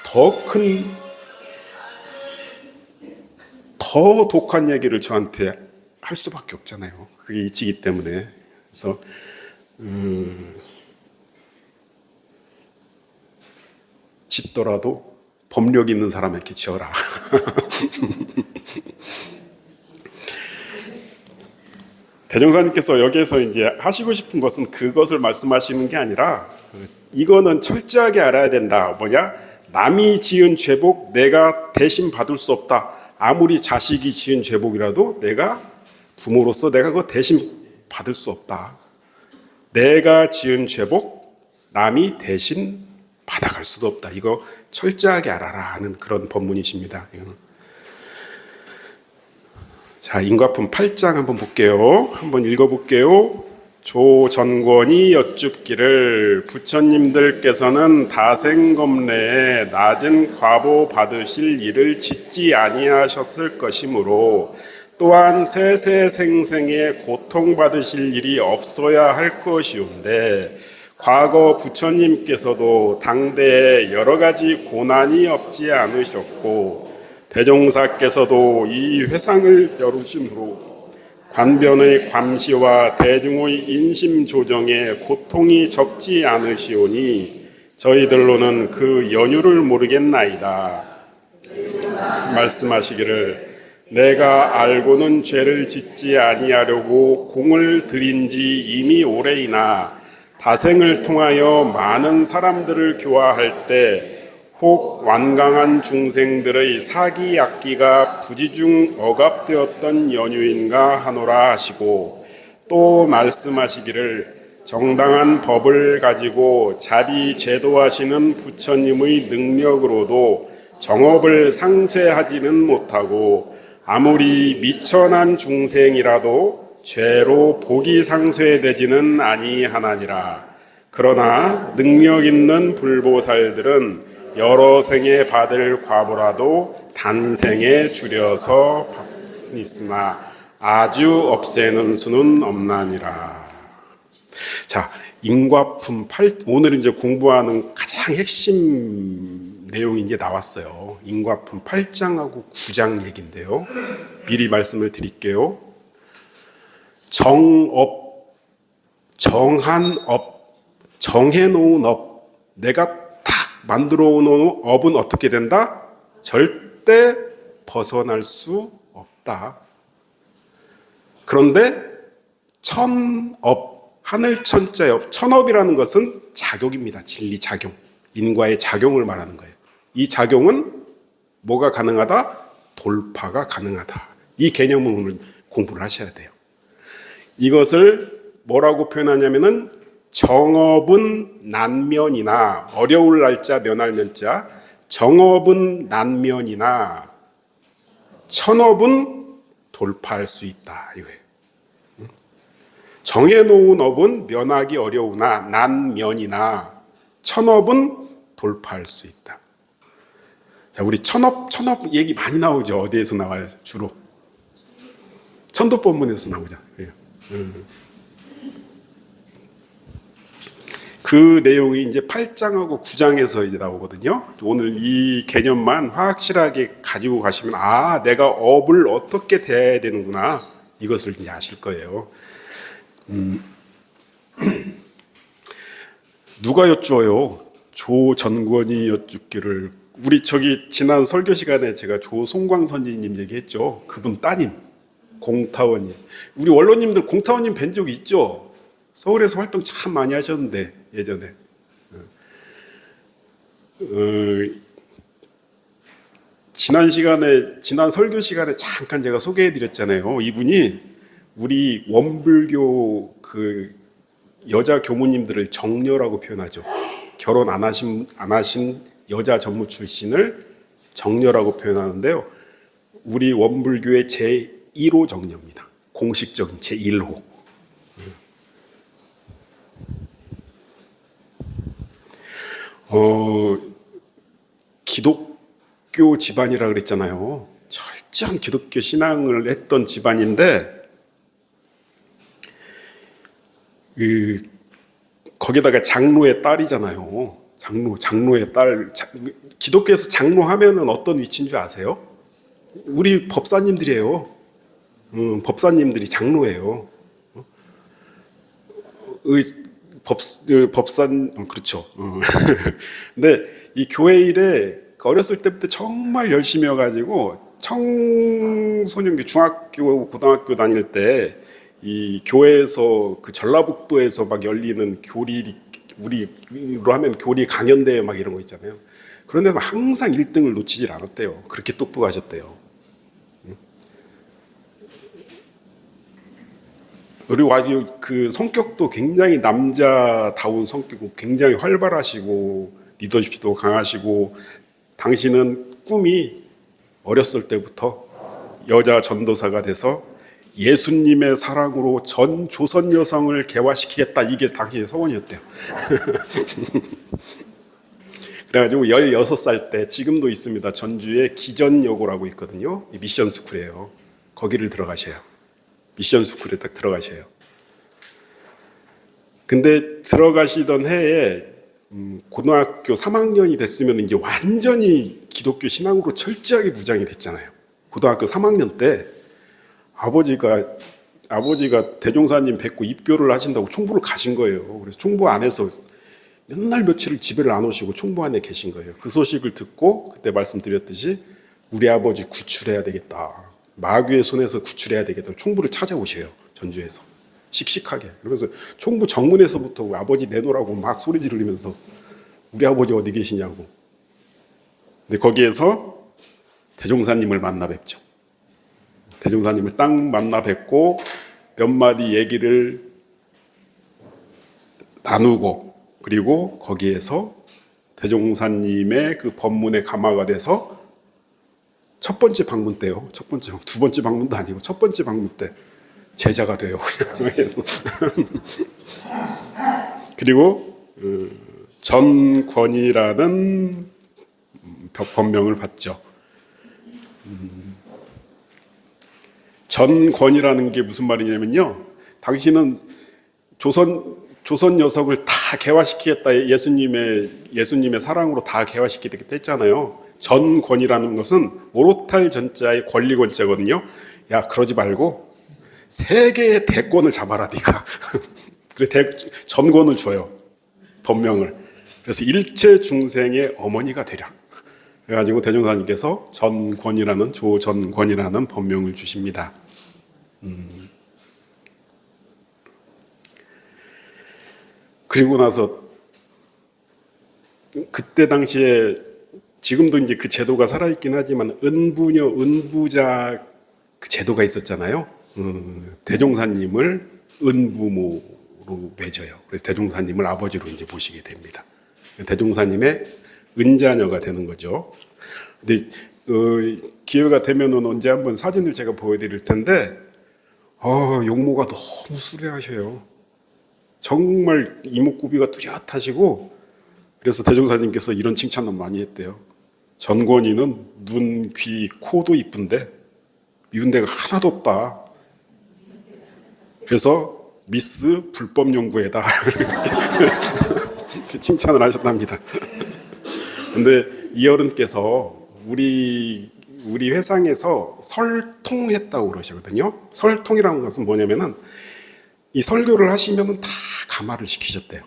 더 독한 얘기를 저한테 할 수밖에 없잖아요. 그게 이치기 때문에. 그래서 짓더라도 법력 있는 사람에게 지어라. 대종사님께서 여기에서 이제 하시고 싶은 것은 그것을 말씀하시는 게 아니라 이거는 철저하게 알아야 된다. 뭐냐? 남이 지은 죄복 내가 대신 받을 수 없다. 아무리 자식이 지은 죄복이라도 내가 부모로서 내가 그거 대신 받을 수 없다. 내가 지은 죄복 남이 대신 받아갈 수도 없다. 이거 철저하게 알아라 하는 그런 법문이십니다. 자, 인과품 8장 한번 볼게요. 한번 읽어볼게요. 조전권이 여쭙기를 부처님들께서는 다생검내에 낮은 과보 받으실 일을 짓지 아니하셨을 것이므로 또한 세세생생에 고통받으실 일이 없어야 할 것이온데 과거 부처님께서도 당대에 여러 가지 고난이 없지 않으셨고 대종사께서도 이 회상을 열으심으로 관변의 감시와 대중의 인심 조정에 고통이 적지 않으시오니 저희들로는 그 연유를 모르겠나이다. 말씀하시기를 내가 알고는 죄를 짓지 아니하려고 공을 들인 지 이미 오래이나 다생을 통하여 많은 사람들을 교화할 때 혹 완강한 중생들의 사기 악기가 부지중 억압되었던 연유인가 하노라 하시고 또 말씀하시기를 정당한 법을 가지고 자비 제도하시는 부처님의 능력으로도 정업을 상쇄하지는 못하고 아무리 미천한 중생이라도 죄로 복이 상쇄되지는 아니하나니라. 그러나 능력 있는 불보살들은 여러 생에 받을 과보라도 단생에 줄여서 받으니으나 아주 없애는 수는 없나니라. 자, 인과품 8, 오늘 이제 공부하는 가장 핵심 내용이 이제 나왔어요. 인과품 8장하고 9장 얘기인데요. 미리 말씀을 드릴게요. 정업, 정한 업, 정해놓은 업, 내가 만들어 놓은 업은 어떻게 된다? 절대 벗어날 수 없다. 그런데 천업, 하늘천자업, 천업이라는 것은 작용입니다. 진리 작용, 인과의 작용을 말하는 거예요. 이 작용은 뭐가 가능하다? 돌파가 가능하다. 이 개념을 오늘 공부를 하셔야 돼요. 이것을 뭐라고 표현하냐면은 정업은 난면이나 어려울 날짜 면할 면자 정업은 난면이나 천업은 돌파할 수 있다 이거예요. 정해놓은 업은 면하기 어려우나 난면이나 천업은 돌파할 수 있다. 자, 우리 천업 얘기 많이 나오죠. 어디에서 나와요? 주로 천도법문에서 나오죠. 그 내용이 이제 8장하고 9장에서 이제 나오거든요. 오늘 이 개념만 확실하게 가지고 가시면 아, 내가 업을 어떻게 대해야 되는구나 이것을 이제 아실 거예요. 누가 여쭈어요? 조전권이 여쭙기를 우리 저기 지난 설교 시간에 제가 조송광 선지님 얘기했죠. 그분 따님 공타원님. 우리 원로님들 공타원님 뵌 적이 있죠. 서울에서 활동 참 많이 하셨는데 예전에 지난 설교 시간에 잠깐 제가 소개해 드렸잖아요. 이분이 우리 원불교 그 여자 교무님들을 정녀라고 표현하죠. 결혼 안 하신 여자 전무 출신을 정녀라고 표현하는데요. 우리 원불교의 제1호 정녀입니다. 공식적인 제1호. 기독교 집안이라 그랬잖아요. 철저한 기독교 신앙을 했던 집안인데 거기다가 장로의 딸이잖아요. 장로의 딸. 기독교에서 장로하면은 어떤 위치인 줄 아세요? 우리 법사님들이에요. 법사님들이 장로예요. 그렇죠. 근데 이 교회 일에 어렸을 때부터 정말 열심히여가지고 청소년기 중학교 고등학교 다닐 때 이 교회에서 그 전라북도에서 막 열리는 우리로 하면 교리 강연대회 막 이런 거 있잖아요. 그런데 항상 1등을 놓치질 않았대요. 그렇게 똑똑하셨대요. 그리고 아주 그 성격도 굉장히 남자다운 성격이고 굉장히 활발하시고 리더십도 강하시고, 당신은 꿈이 어렸을 때부터 여자 전도사가 돼서 예수님의 사랑으로 전 조선 여성을 개화시키겠다, 이게 당신의 소원이었대요. 그래가지고 16살 때, 지금도 있습니다, 전주에 기전여고라고 있거든요. 미션 스쿨이에요. 거기를 들어가셔요. 미션 스쿨에 딱 들어가셔요. 근데 들어가시던 해에 고등학교 3학년이 됐으면 이제 완전히 기독교 신앙으로 철저하게 무장이 됐잖아요. 고등학교 3학년 때 아버지가 대종사님 뵙고 입교를 하신다고 총부를 가신 거예요. 그래서 총부 안에서 맨날 며칠을 집에를 안 오시고 총부 안에 계신 거예요. 그 소식을 듣고 그때 말씀드렸듯이 우리 아버지 구출해야 되겠다, 마귀의 손에서 구출해야 되겠다, 총부를 찾아오셔요. 전주에서 씩씩하게. 그래서 총부 정문에서부터 아버지 내놓으라고 막 소리 지르면서 우리 아버지 어디 계시냐고. 근데 거기에서 대종사님을 만나 뵙죠. 대종사님을 딱 만나 뵙고 몇 마디 얘기를 나누고, 그리고 거기에서 대종사님의 그 법문에 감화가 돼서 첫 번째 방문 때요. 두 번째 방문도 아니고 첫 번째 방문 때 제자가 돼요. 그리고 전권이라는 법명을 받죠. 전권이라는 게 무슨 말이냐면요, 당신은 조선 녀석을 다 개화시키겠다, 예수님의 사랑으로 다 개화시키겠다 했잖아요. 전권이라는 것은 오롯할 전자의 권리권자거든요. 야, 그러지 말고 세계의 대권을 잡아라, 네가. 그래, 전권을 줘요, 법명을. 그래서 일체 중생의 어머니가 되라. 그래가지고 대종사님께서 전권이라는, 조전권이라는 법명을 주십니다. 그리고 나서 그때 당시에, 지금도 이제 그 제도가 살아있긴 하지만 은부녀, 은부자 그 제도가 있었잖아요. 대종사님을 은부모로 맺어요. 그래서 대종사님을 아버지로 이제 모시게 됩니다. 대종사님의 은자녀가 되는 거죠. 근데 기회가 되면은 언제 한번 사진을 제가 보여드릴 텐데, 용모가 너무 수려하셔요. 정말 이목구비가 뚜렷하시고, 그래서 대종사님께서 이런 칭찬을 많이 했대요. 전권이는 눈, 귀, 코도 이쁜데 미운 데가 하나도 없다. 그래서 미스 불법 연구회다. 칭찬을 하셨답니다. 근데 이 어른께서 우리 회상에서 설통했다고 그러시거든요. 설통이라는 것은 뭐냐면은, 이 설교를 하시면은 다 감화를 시키셨대요.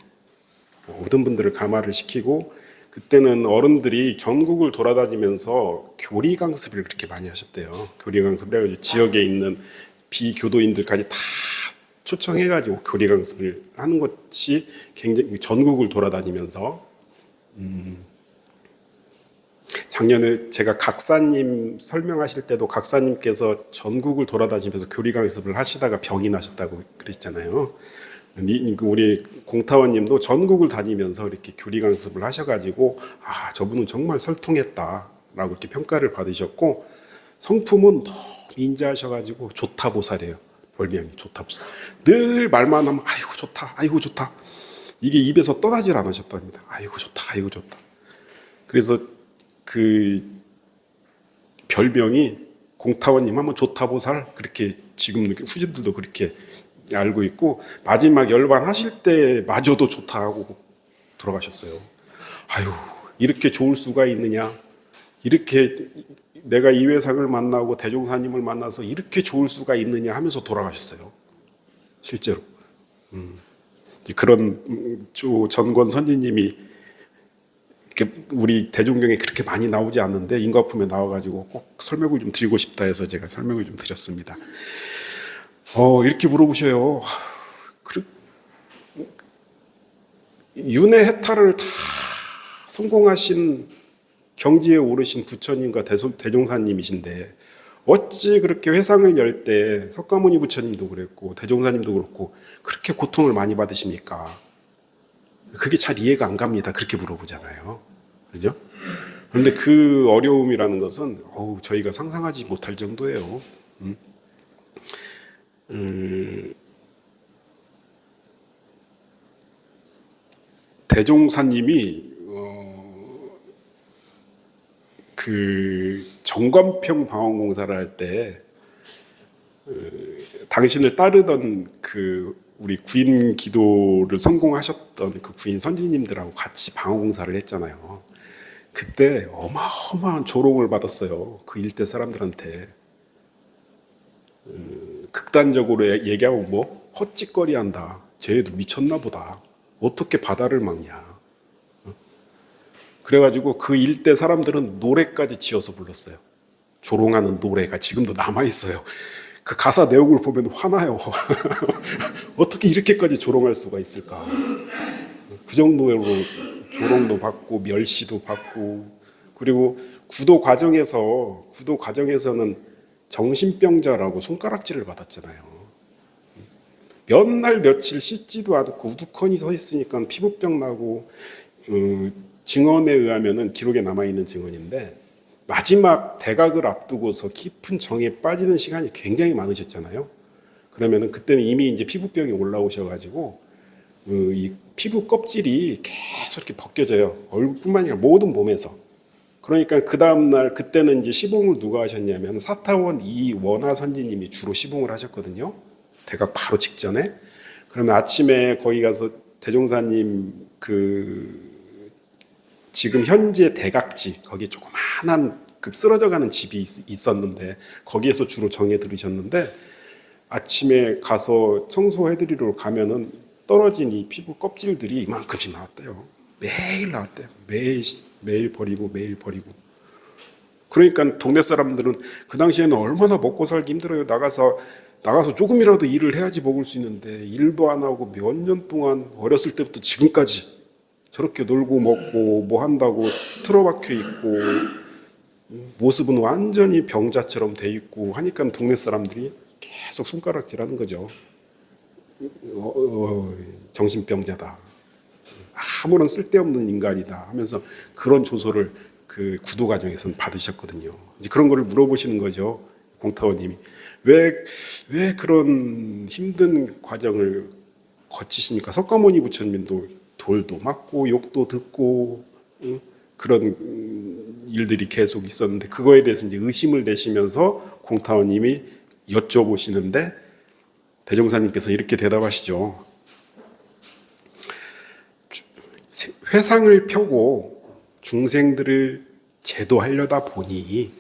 모든 분들을 감화를 시키고, 그때는 어른들이 전국을 돌아다니면서 교리 강습을 그렇게 많이 하셨대요. 교리 강습을 해가지고 지역에 있는 비교도인들까지 다 초청해가지고 교리 강습을 하는 것이 굉장히 전국을 돌아다니면서, 작년에 제가 각사님 설명하실 때도 각사님께서 전국을 돌아다니면서 교리 강습을 하시다가 병이 나셨다고 그랬잖아요. 우리 공타원님도 전국을 다니면서 이렇게 교리 강습을 하셔가지고, 저분은 정말 설통했다라고 이렇게 평가를 받으셨고, 성품은 너무 인자하셔가지고 좋다보살이에요. 별명이 좋다보살. 늘 말만 하면 아이고 좋다, 아이고 좋다. 이게 입에서 떠나질 않으셨답니다. 아이고 좋다, 아이고 좋다. 그래서 그 별명이, 공타원님 하면 좋다보살, 그렇게 지금 후진들도 그렇게 알고 있고, 마지막 열반하실 때 마저도 좋다 하고 돌아가셨어요. 아유, 이렇게 좋을 수가 있느냐, 이렇게 내가 이회상을 만나고 대종사님을 만나서 이렇게 좋을 수가 있느냐 하면서 돌아가셨어요, 실제로. 그런 전권 선지님이 우리 대종경에 그렇게 많이 나오지 않는데 인과품에 나와가지고 꼭 설명을 좀 드리고 싶다 해서 제가 설명을 좀 드렸습니다. 이렇게 물어보셔요. 윤회 해탈을 다 성공하신 경지에 오르신 부처님과 대종사님이신데 어찌 그렇게 회상을 열 때 석가모니 부처님도 그랬고 대종사님도 그렇고 그렇게 고통을 많이 받으십니까? 그게 잘 이해가 안 갑니다. 그렇게 물어보잖아요. 그죠? 그런데 그 어려움이라는 것은 저희가 상상하지 못할 정도예요. 대종사님이 그 정관평 방언공사를 할 때 당신을 따르던 그 우리 구인 기도를 성공하셨던 그 구인 선지님들하고 같이 방언공사를 했잖아요. 그때 어마어마한 조롱을 받았어요. 그 일대 사람들한테. 극단적으로 얘기하면 뭐 헛짓거리한다. 쟤도 미쳤나 보다. 어떻게 바다를 막냐. 그래가지고 그 일대 사람들은 노래까지 지어서 불렀어요. 조롱하는 노래가 지금도 남아있어요. 그 가사 내용을 보면 화나요. 어떻게 이렇게까지 조롱할 수가 있을까. 그 정도로 조롱도 받고 멸시도 받고, 그리고 구도 과정에서는 정신병자라고 손가락질을 받았잖아요. 몇 날 며칠 씻지도 않고 우두커니 서 있으니까 피부병 나고, 증언에 의하면은 기록에 남아있는 증언인데 마지막 대각을 앞두고서 깊은 정에 빠지는 시간이 굉장히 많으셨잖아요. 그러면은 그때는 이미 이제 피부병이 올라오셔가지고 이 피부 껍질이 계속 이렇게 벗겨져요. 얼굴뿐만 아니라 모든 몸에서. 그러니까 그 다음날 그때는 이제 시봉을 누가 하셨냐면 사타원 이원화 선지님이 주로 시봉을 하셨거든요. 대각 바로 직전에. 그러면 아침에 거기 가서 대종사님 지금 현재 대각지 거기 조그마한 쓰러져가는 집이 있었는데 거기에서 주로 정에 들으셨는데 아침에 가서 청소해드리러 가면은 떨어진 이 피부 껍질들이 이만큼씩 나왔대요. 매일 나왔대요. 매일 버리고 매일 버리고. 그러니까 동네 사람들은 그 당시에는 얼마나 먹고 살기 힘들어요. 나가서 조금이라도 일을 해야지 먹을 수 있는데 일도 안 하고 몇 년 동안 어렸을 때부터 지금까지 저렇게 놀고 먹고 뭐 한다고 틀어박혀 있고 모습은 완전히 병자처럼 돼 있고 하니까 동네 사람들이 계속 손가락질하는 거죠. 정신병자다. 아무런 쓸데없는 인간이다 하면서 그런 조소를 그 구도 과정에서는 받으셨거든요. 이제 그런 거를 물어보시는 거죠. 공타원님이 왜 그런 힘든 과정을 거치십니까? 석가모니 부처님도 돌도 맞고 욕도 듣고 그런 일들이 계속 있었는데 그거에 대해서 이제 의심을 내시면서 공타원님이 여쭤보시는데 대종사님께서 이렇게 대답하시죠. 회상을 펴고 중생들을 제도하려다 보니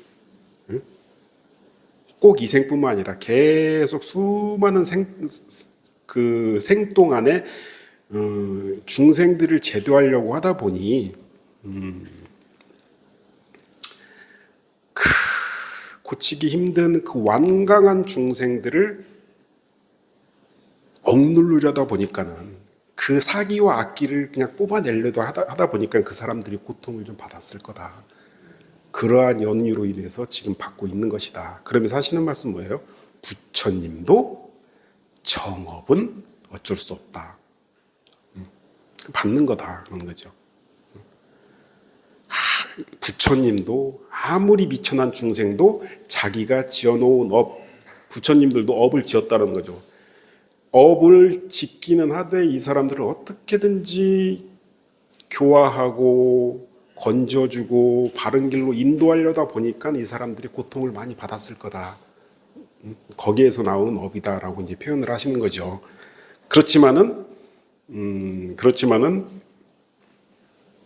꼭 이 생뿐만 아니라 계속 수많은 생 동안에 중생들을 제도하려고 하다 보니 고치기 힘든 그 완강한 중생들을 억누르려다 보니까는 그 사기와 악기를 그냥 뽑아내려다 하다 보니까 그 사람들이 고통을 좀 받았을 거다. 그러한 연유로 인해서 지금 받고 있는 것이다. 그러면서 하시는 말씀 뭐예요? 부처님도 정업은 어쩔 수 없다. 받는 거다. 그런 거죠. 부처님도 아무리 미천한 중생도 자기가 지어놓은 부처님들도 업을 지었다는 거죠. 업을 짓기는 하되 이 사람들을 어떻게든지 교화하고 건져주고 바른 길로 인도하려다 보니까 이 사람들이 고통을 많이 받았을 거다. 거기에서 나오는 업이다라고 이제 표현을 하시는 거죠. 그렇지만은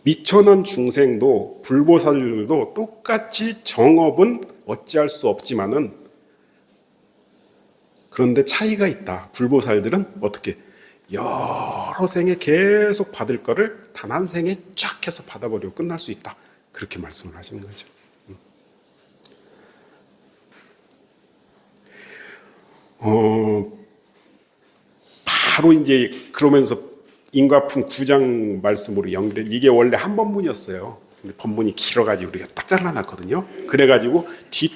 미천한 중생도 불보살들도 똑같이 정업은 어찌할 수 없지만은 그런데 차이가 있다. 불보살들은 어떻게 여러 생에 계속 받을 거를 단 한 생에 쫙 해서 받아버리고 끝날 수 있다. 그렇게 말씀을 하시는 거죠. 바로 이제 그러면서 인과품 9장 말씀으로 연결해. 이게 원래 한 번문이었어요. 근데 본문이 길어가지고 우리가 딱 잘라놨거든요. 그래가지고 뒷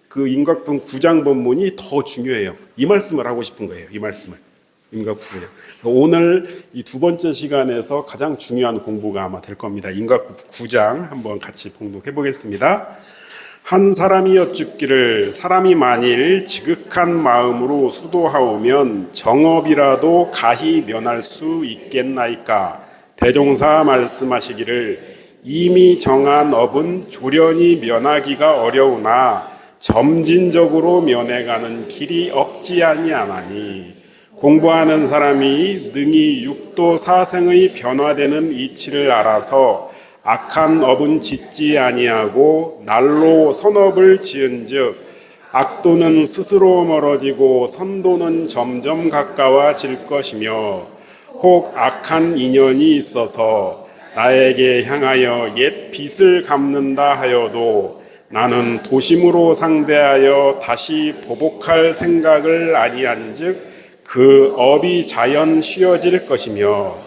그 인과품 9장 본문이 더 중요해요. 이 말씀을 하고 싶은 거예요. 이 말씀을. 인과품이요. 오늘 이 두 번째 시간에서 가장 중요한 공부가 아마 될 겁니다. 인과품 9장 한번 같이 봉독해 보겠습니다. 한 사람이 여쭙기를 사람이 만일 지극한 마음으로 수도하오면 정업이라도 가히 면할 수 있겠나이까. 대종사 말씀하시기를 이미 정한 업은 조련이 면하기가 어려우나 점진적으로 면해가는 길이 없지 아니하나니 공부하는 사람이 능히 육도 사생의 변화되는 이치를 알아서 악한 업은 짓지 아니하고 날로 선업을 지은즉 악도는 스스로 멀어지고 선도는 점점 가까워질 것이며 혹 악한 인연이 있어서 나에게 향하여 옛 빚을 갚는다 하여도 나는 도심으로 상대하여 다시 보복할 생각을 아니한즉 그 업이 자연 쉬어질 것이며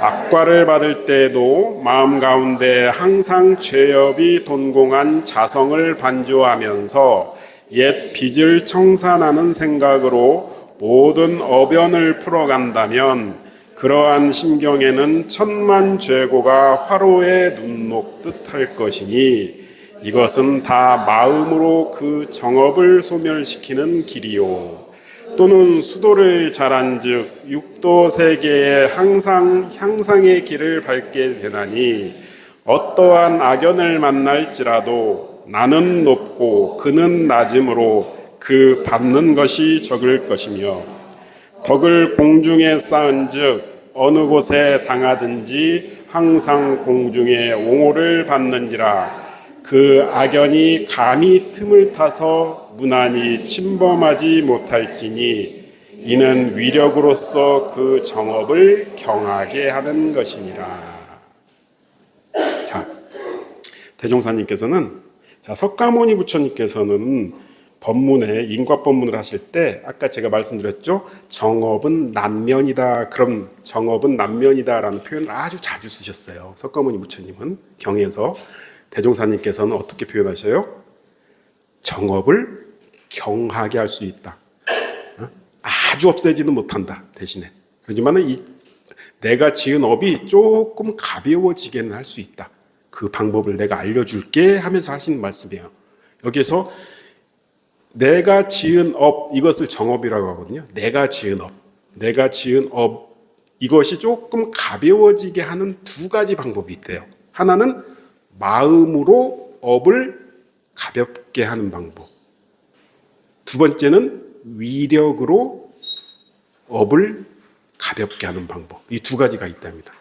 악과를 받을 때에도 마음 가운데 항상 죄업이 돈공한 자성을 반조하면서 옛 빚을 청산하는 생각으로 모든 어변을 풀어간다면 그러한 심경에는 천만 죄고가 화로에 눈 녹듯 할 것이니 이것은 다 마음으로 그 정업을 소멸시키는 길이요. 또는 수도를 잘한즉 육도 세계에 항상 향상의 길을 밟게 되나니 어떠한 악연을 만날지라도 나는 높고 그는 낮음으로 그 받는 것이 적을 것이며 덕을 공중에 쌓은즉 어느 곳에 당하든지 항상 공중에 옹호를 받는지라. 그 악연이 감히 틈을 타서 무난히 침범하지 못할지니 이는 위력으로서 그 정업을 경하게 하는 것이니라. 자, 대종사님께서는 석가모니 부처님께서는 법문에 인과법문을 하실 때 아까 제가 말씀드렸죠. 정업은 난면이다. 그럼 정업은 난면이다라는 표현을 아주 자주 쓰셨어요. 석가모니 부처님은 경에서. 대종사님께서는 어떻게 표현하셔요? 정업을 경하게 할 수 있다. 아주 없애지는 못한다. 대신에. 하지만 내가 지은 업이 조금 가벼워지게는 할 수 있다. 그 방법을 내가 알려줄게 하면서 하시는 말씀이에요. 여기에서 내가 지은 업, 이것을 정업이라고 하거든요. 내가 지은 업, 이것이 조금 가벼워지게 하는 두 가지 방법이 있대요. 하나는 마음으로 업을 가볍게 하는 방법. 두 번째는 위력으로 업을 가볍게 하는 방법. 이 두 가지가 있답니다.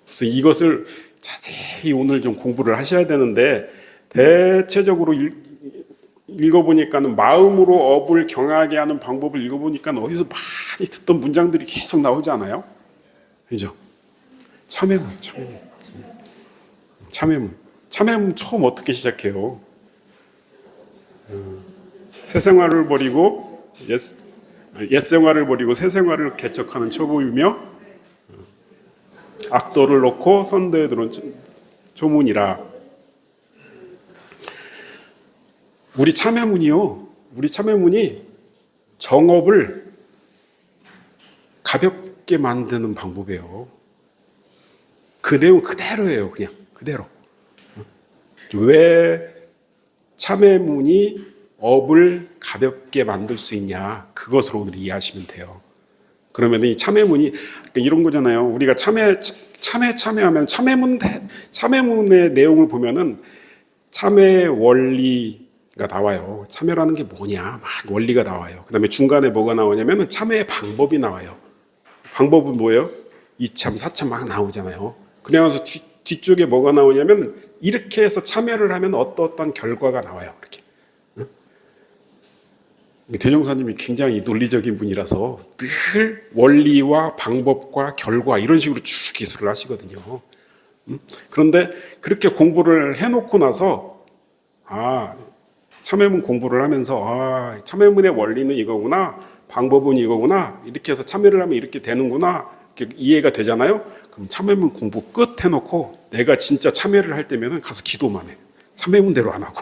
그래서 이것을 자세히 오늘 좀 공부를 하셔야 되는데 대체적으로 읽어보니까는 마음으로 업을 경하게 하는 방법을 읽어보니까 어디서 많이 듣던 문장들이 계속 나오지 않아요? 그죠? 참회문 처음 어떻게 시작해요? 새 생활을 버리고 옛 생활을 버리고 새 생활을 개척하는 초보이며 악도를 놓고 선도에 들어온 초문이라. 우리 참회문이 정업을 가볍게 만드는 방법이에요. 그 내용 그대로예요. 그냥 그대로. 왜 참회문이 업을 가볍게 만들 수 있냐, 그것을 오늘 이해하시면 돼요. 그러면 이 참회문이 이런 거잖아요. 우리가 참회하면 참회문의 내용을 보면은 참회 원리가 나와요. 참회라는 게 뭐냐, 막 원리가 나와요. 그 다음에 중간에 뭐가 나오냐면은 참회의 방법이 나와요. 방법은 뭐예요? 이참, 사참 막 나오잖아요. 그래서 뒤쪽에 뭐가 나오냐면 이렇게 해서 참여를 하면 어떠한 결과가 나와요. 이렇게. 대종사님이 굉장히 논리적인 분이라서 늘 원리와 방법과 결과 이런 식으로 쭉 기술을 하시거든요. 그런데 그렇게 공부를 해놓고 나서 참회문 공부를 하면서 참회문의 원리는 이거구나, 방법은 이거구나, 이렇게 해서 참여를 하면 이렇게 되는구나 이해가 되잖아요. 그럼 참회문 공부 끝 해놓고 내가 진짜 참회를 할 때면은 가서 기도만 해. 참회문대로 안 하고.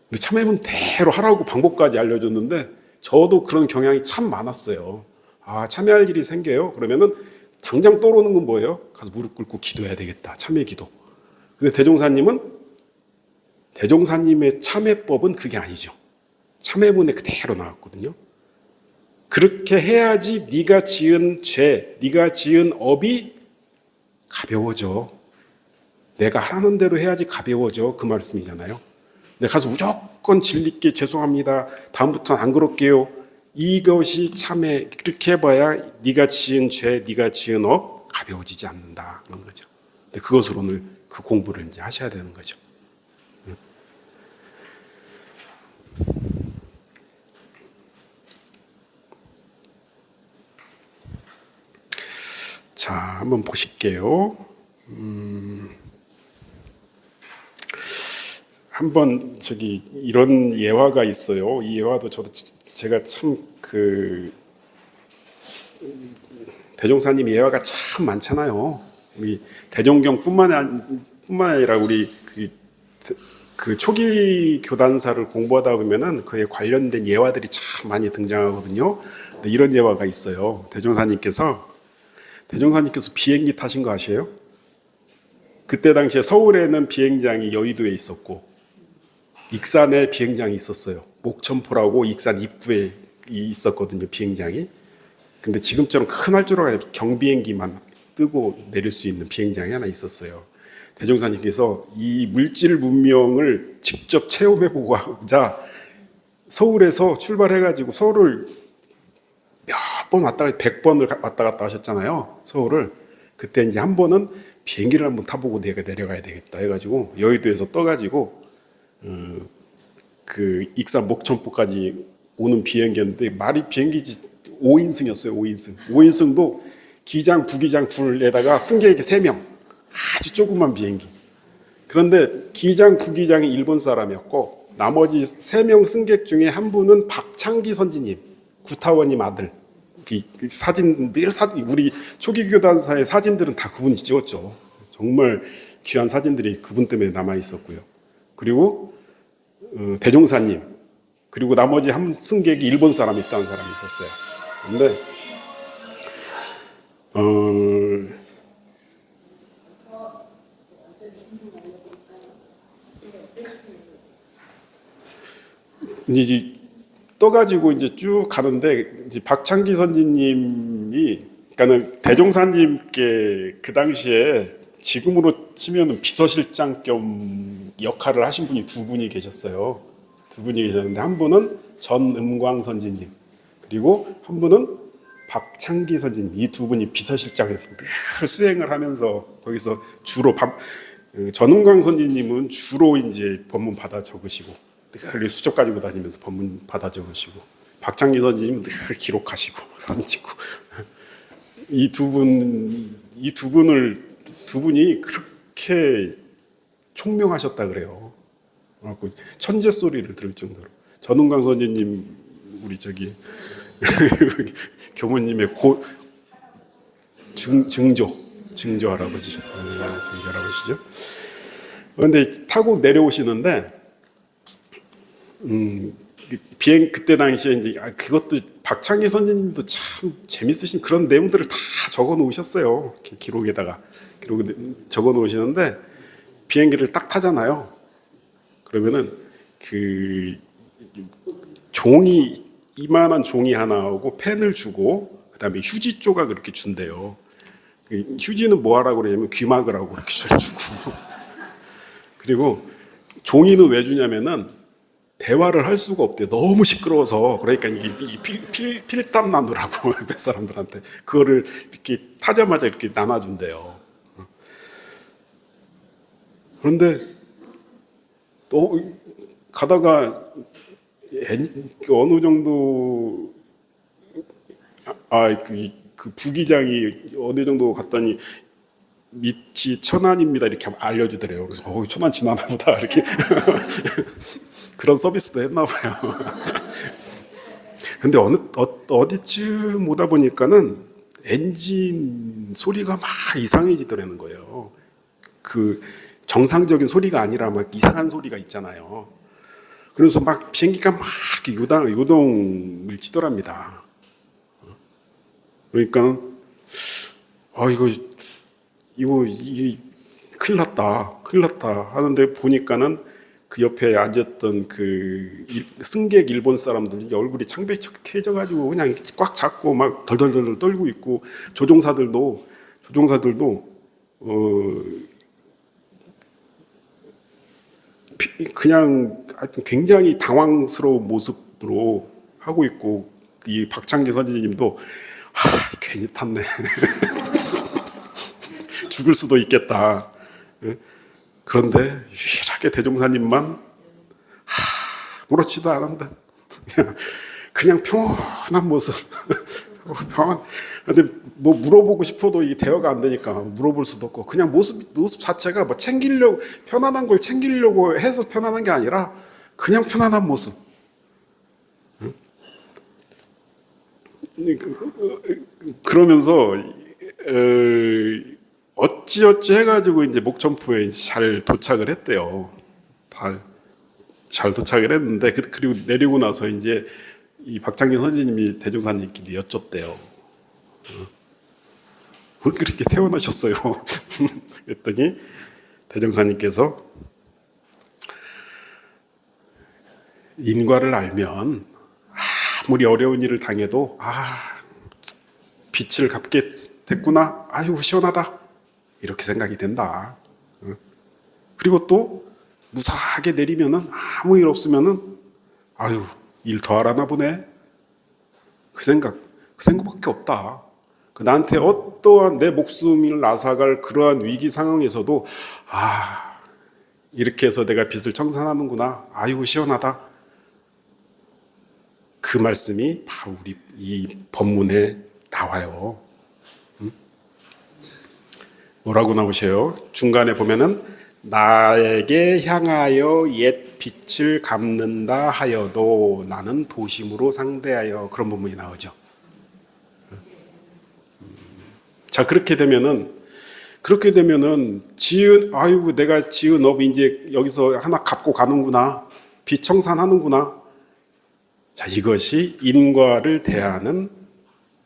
근데 참회문대로 하라고 방법까지 알려줬는데 저도 그런 경향이 참 많았어요. 아, 참회할 일이 생겨요. 그러면은 당장 떠오르는 건 뭐예요? 가서 무릎 꿇고 기도해야 되겠다. 참회 기도. 근데 대종사님의 참회법은 그게 아니죠. 참회문에 그대로 나왔거든요. 그렇게 해야지 네가 지은 죄, 네가 지은 업이 가벼워져. 내가 하는 대로 해야지 가벼워져. 그 말씀이잖아요. 내가 가서 무조건 진리께 죄송합니다. 다음부터는 안 그럴게요. 이것이 참회. 그렇게 해봐야 네가 지은 죄, 네가 지은 업 가벼워지지 않는다. 그런 거죠. 근데 그것으로 오늘 그 공부를 이제 하셔야 되는 거죠. 자, 한번 보실게요. 한번 이런 예화가 있어요. 이 예화도 제가 참 대종사님 예화가 참 많잖아요. 우리 대종경뿐만 아니라 우리 그 초기 교단사를 공부하다 보면은 그에 관련된 예화들이 참 많이 등장하거든요. 근데 이런 예화가 있어요. 대종사님께서 비행기 타신 거 아세요? 그때 당시에 서울에는 비행장이 여의도에 있었고 익산에 비행장이 있었어요. 목천포라고 익산 입구에 있었거든요, 비행장이. 근데 지금처럼 큰 활주로가 아니라 경비행기만 뜨고 내릴 수 있는 비행장이 하나 있었어요. 대종사님께서 이 물질 문명을 직접 체험해보고자 서울에서 출발해가지고 서울을 몇 번 왔다 100번을 왔다 갔다 하셨잖아요. 서울을. 그때 이제 한 번은 비행기를 한번 타보고 내가 내려가야 되겠다 해가지고 여의도에서 떠가지고 그 익산 목천포까지 오는 비행기였는데 말이 비행기지 5인승이었어요. 5인승도 기장 부기장 둘에다가 승객이 3명. 아주 조그만 비행기. 그런데 기장 부기장이 일본 사람이었고 나머지 3명 승객 중에 한 분은 박창기 선지님, 구타원님 아들. 우리 초기 교단사의 사진들은 다 그분이 찍었죠. 정말 귀한 사진들이 그분 때문에 남아 있었고요. 그리고 대종사님, 그리고 나머지 한 승객이 일본 사람이 있다는 사람이 있었어요. 근데 이제 떠가지고 이제 쭉 가는데 이제 박창기 선지님이 그러니까는 대종사님께 그 당시에 지금으로 치면은 비서실장 겸 역할을 하신 분이 2분이 계셨어요. 2분이 계셨는데 한 분은 전음광 선지님 그리고 한 분은 박창기 선지님. 이 2분이 비서실장을 늘 수행을 하면서 거기서 주로 전음광 선지님은 주로 이제 법문 받아 적으시고 늘 수첩 가지고 다니면서 법문 받아 적으시고 박창기 선지님은 늘 기록하시고 사진 찍고 이 두 분이 그렇게 총명하셨다 그래요. 천재 소리를 들을 정도로. 전웅강 선지님 우리 교모님의 증조 할아버지죠. 그런데 타고 내려오시는데 그때 당시에 이제 그것도 박창기 선생님도 참 재밌으신 그런 내용들을 다 적어 놓으셨어요. 기록에다가 적어 놓으시는데 비행기를 딱 타잖아요. 그러면은 그 이만한 종이 하나 오고 펜을 주고 그다음에 휴지 조각 이렇게 준대요. 휴지는 뭐 하라고 그러냐면 귀 막으라고 이렇게 주고 그리고 종이는 왜 주냐면은 대화를 할 수가 없대요. 너무 시끄러워서. 그러니까 이게 필담 나누라고 옆에 사람들한테 그거를 이렇게 타자마자 이렇게 나눠준대요. 그런데 또 가다가 어느 정도 그 부기장이 어느 정도 갔더니 밑이 천안입니다 이렇게 알려주더래요. 그래서 천안 지나나 보다 이렇게 그런 서비스도 했나 봐요. 근데 어디쯤 오다 보니까는 엔진 소리가 막 이상해지더라는 거예요. 그 정상적인 소리가 아니라 막 이상한 소리가 있잖아요. 그래서 막 비행기가 막 이렇게 요동을 치더랍니다. 그러니까 이게 큰일 났다 하는데 보니까는 그 옆에 앉았던 그 승객 일본 사람들 얼굴이 창백해져가지고 그냥 꽉 잡고 막 덜덜덜 떨고 있고 조종사들도 그냥 하여튼 굉장히 당황스러운 모습으로 하고 있고 이 박창기 선생님도 괜히 탔네 죽을 수도 있겠다. 그런데 유일하게 대종사님만 아무렇지도 않은데 그냥 평온한 모습. 그런데 뭐 물어보고 싶어도 이 대화가 안 되니까 물어볼 수도 없고 그냥 모습 자체가 뭐 챙기려고 편안한 걸 챙기려고 해서 편안한 게 아니라 그냥 편안한 모습. 그러면서 어찌어찌 해가지고 이제 목천포에 잘 도착을 했대요. 잘 도착을 했는데 그리고 내리고 나서 이제 이 박창기 선생님이 대종사님끼리 여쭸대요. 왜 그렇게 태어나셨어요? 그랬더니 대종사님께서 인과를 알면 아무리 어려운 일을 당해도 빛을 갚게 됐구나. 아유 시원하다. 이렇게 생각이 된다. 그리고 또 무사하게 내리면은 아무 일 없으면은 아유 일 더 하라나 보네. 그 생각밖에 없다. 나한테 어떠한 내 목숨을 앗아갈 그러한 위기 상황에서도 이렇게 해서 내가 빚을 청산하는구나. 아이고 시원하다. 그 말씀이 바로 우리 이 법문에 나와요. 뭐라고 나오셔요? 중간에 보면은 나에게 향하여 옛 빛을 갚는다 하여도 나는 도심으로 상대하여 그런 부분이 나오죠. 자 그렇게 되면은 내가 지은 업이 이제 여기서 하나 갚고 가는구나. 빚 청산하는구나. 자 이것이 인과를 대하는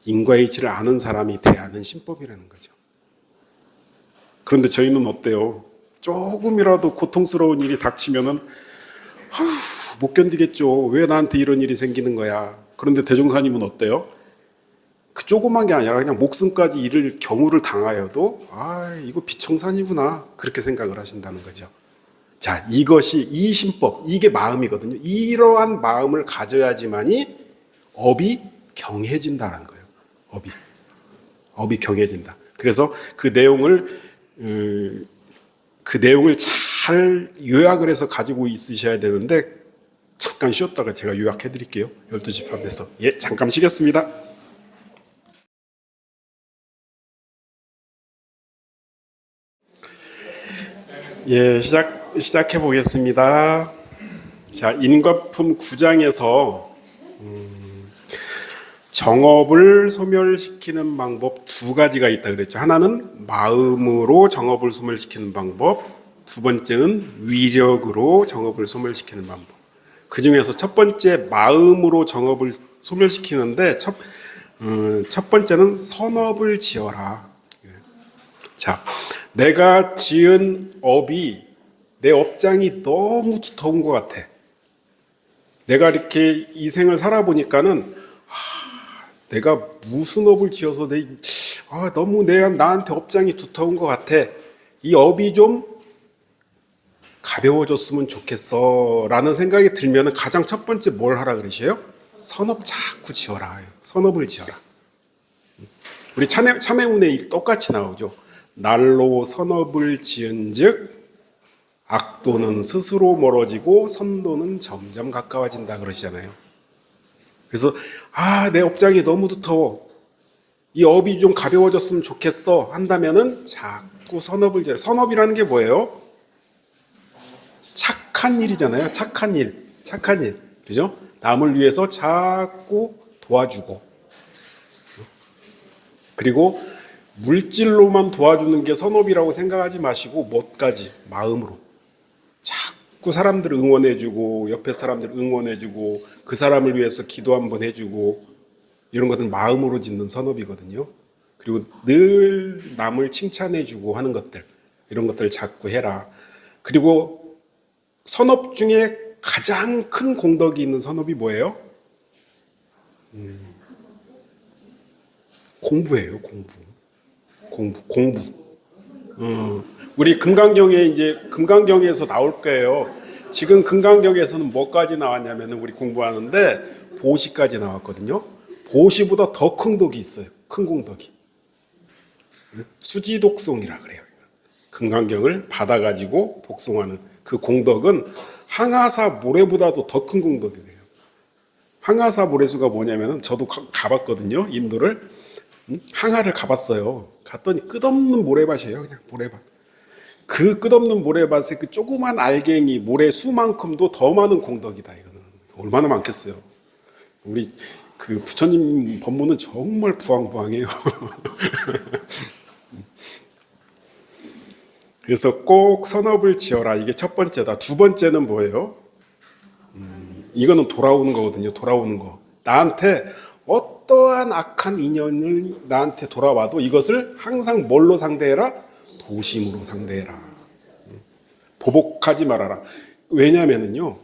인과의 이치를 아는 사람이 대하는 신법이라는 거죠. 그런데 저희는 어때요? 조금이라도 고통스러운 일이 닥치면은 못 견디겠죠. 왜 나한테 이런 일이 생기는 거야? 그런데 대종사님은 어때요? 그 조그만 게 아니라 그냥 목숨까지 잃을 경우를 당하여도 이거 비청산이구나 그렇게 생각을 하신다는 거죠. 자 이것이 이 신법 이게 마음이거든요. 이러한 마음을 가져야지만이 업이 경해진다는 거예요. 업이 경해진다. 그래서 그 내용을 잘 요약을 해서 가지고 있으셔야 되는데 잠깐 쉬었다가 제가 요약해 드릴게요. 12시 반 돼서. 잠깐 쉬겠습니다. 시작해 보겠습니다. 자, 인과품 9장에서 정업을 소멸시키는 방법 두 가지가 있다 그랬죠. 하나는 마음으로 정업을 소멸시키는 방법, 두 번째는 위력으로 정업을 소멸시키는 방법. 그 중에서 첫 번째 마음으로 정업을 소멸시키는데 첫 번째는 선업을 지어라. 자, 내가 지은 업이 내 업장이 너무 두터운 것 같아. 내가 이렇게 이 생을 살아보니까는 내가 무슨 업을 지어서 너무 나한테 업장이 두터운 것 같아. 이 업이 좀 가벼워졌으면 좋겠어 라는 생각이 들면 가장 첫 번째 뭘 하라 그러셔요? 선업 자꾸 지어라. 선업을 지어라. 우리 참회문에 똑같이 나오죠. 날로 선업을 지은즉 악도는 스스로 멀어지고 선도는 점점 가까워진다 그러시잖아요. 그래서 내 업장이 너무 두터워. 이 업이 좀 가벼워졌으면 좋겠어 한다면은 자꾸 선업을 지어라. 선업이라는 게 뭐예요? 착한 일이잖아요. 착한 일. 그죠? 남을 위해서 자꾸 도와주고, 그리고 물질로만 도와주는 게 선업이라고 생각하지 마시고 뭐까지 마음으로 자꾸 사람들을 응원해주고 옆에 사람들 응원해주고 그 사람을 위해서 기도 한번 해주고 이런 것은 마음으로 짓는 선업이거든요. 그리고 늘 남을 칭찬해주고 하는 것들, 이런 것들을 자꾸 해라. 그리고 선업 중에 가장 큰 공덕이 있는 선업이 뭐예요? 공부예요. 공부. 우리 금강경에서 나올 거예요. 지금 금강경에서는 뭐까지 나왔냐면 우리 공부하는데 보시까지 나왔거든요. 보시보다 더 큰 덕이 있어요. 큰 공덕이. 수지독송이라 그래요. 금강경을 받아가지고 독송하는 그 공덕은 항아사 모래보다도 더 큰 공덕이 돼요. 항아사 모래수가 뭐냐면은 저도 가봤거든요. 인도를. 항아를 가봤어요. 갔더니 끝없는 모래밭이에요. 그냥 모래밭. 그 끝없는 모래밭에 그 조그만 알갱이 모래수만큼도 더 많은 공덕이다. 이거는 얼마나 많겠어요. 우리 그 부처님 법문은 정말 부황부황해요. 그래서 꼭 선업을 지어라. 이게 첫 번째다. 두 번째는 뭐예요? 이거는 돌아오는 거거든요. 돌아오는 거. 나한테 어떠한 악한 인연을 나한테 돌아와도 이것을 항상 뭘로 상대해라? 도심으로 상대해라. 보복하지 말아라. 왜냐면은요,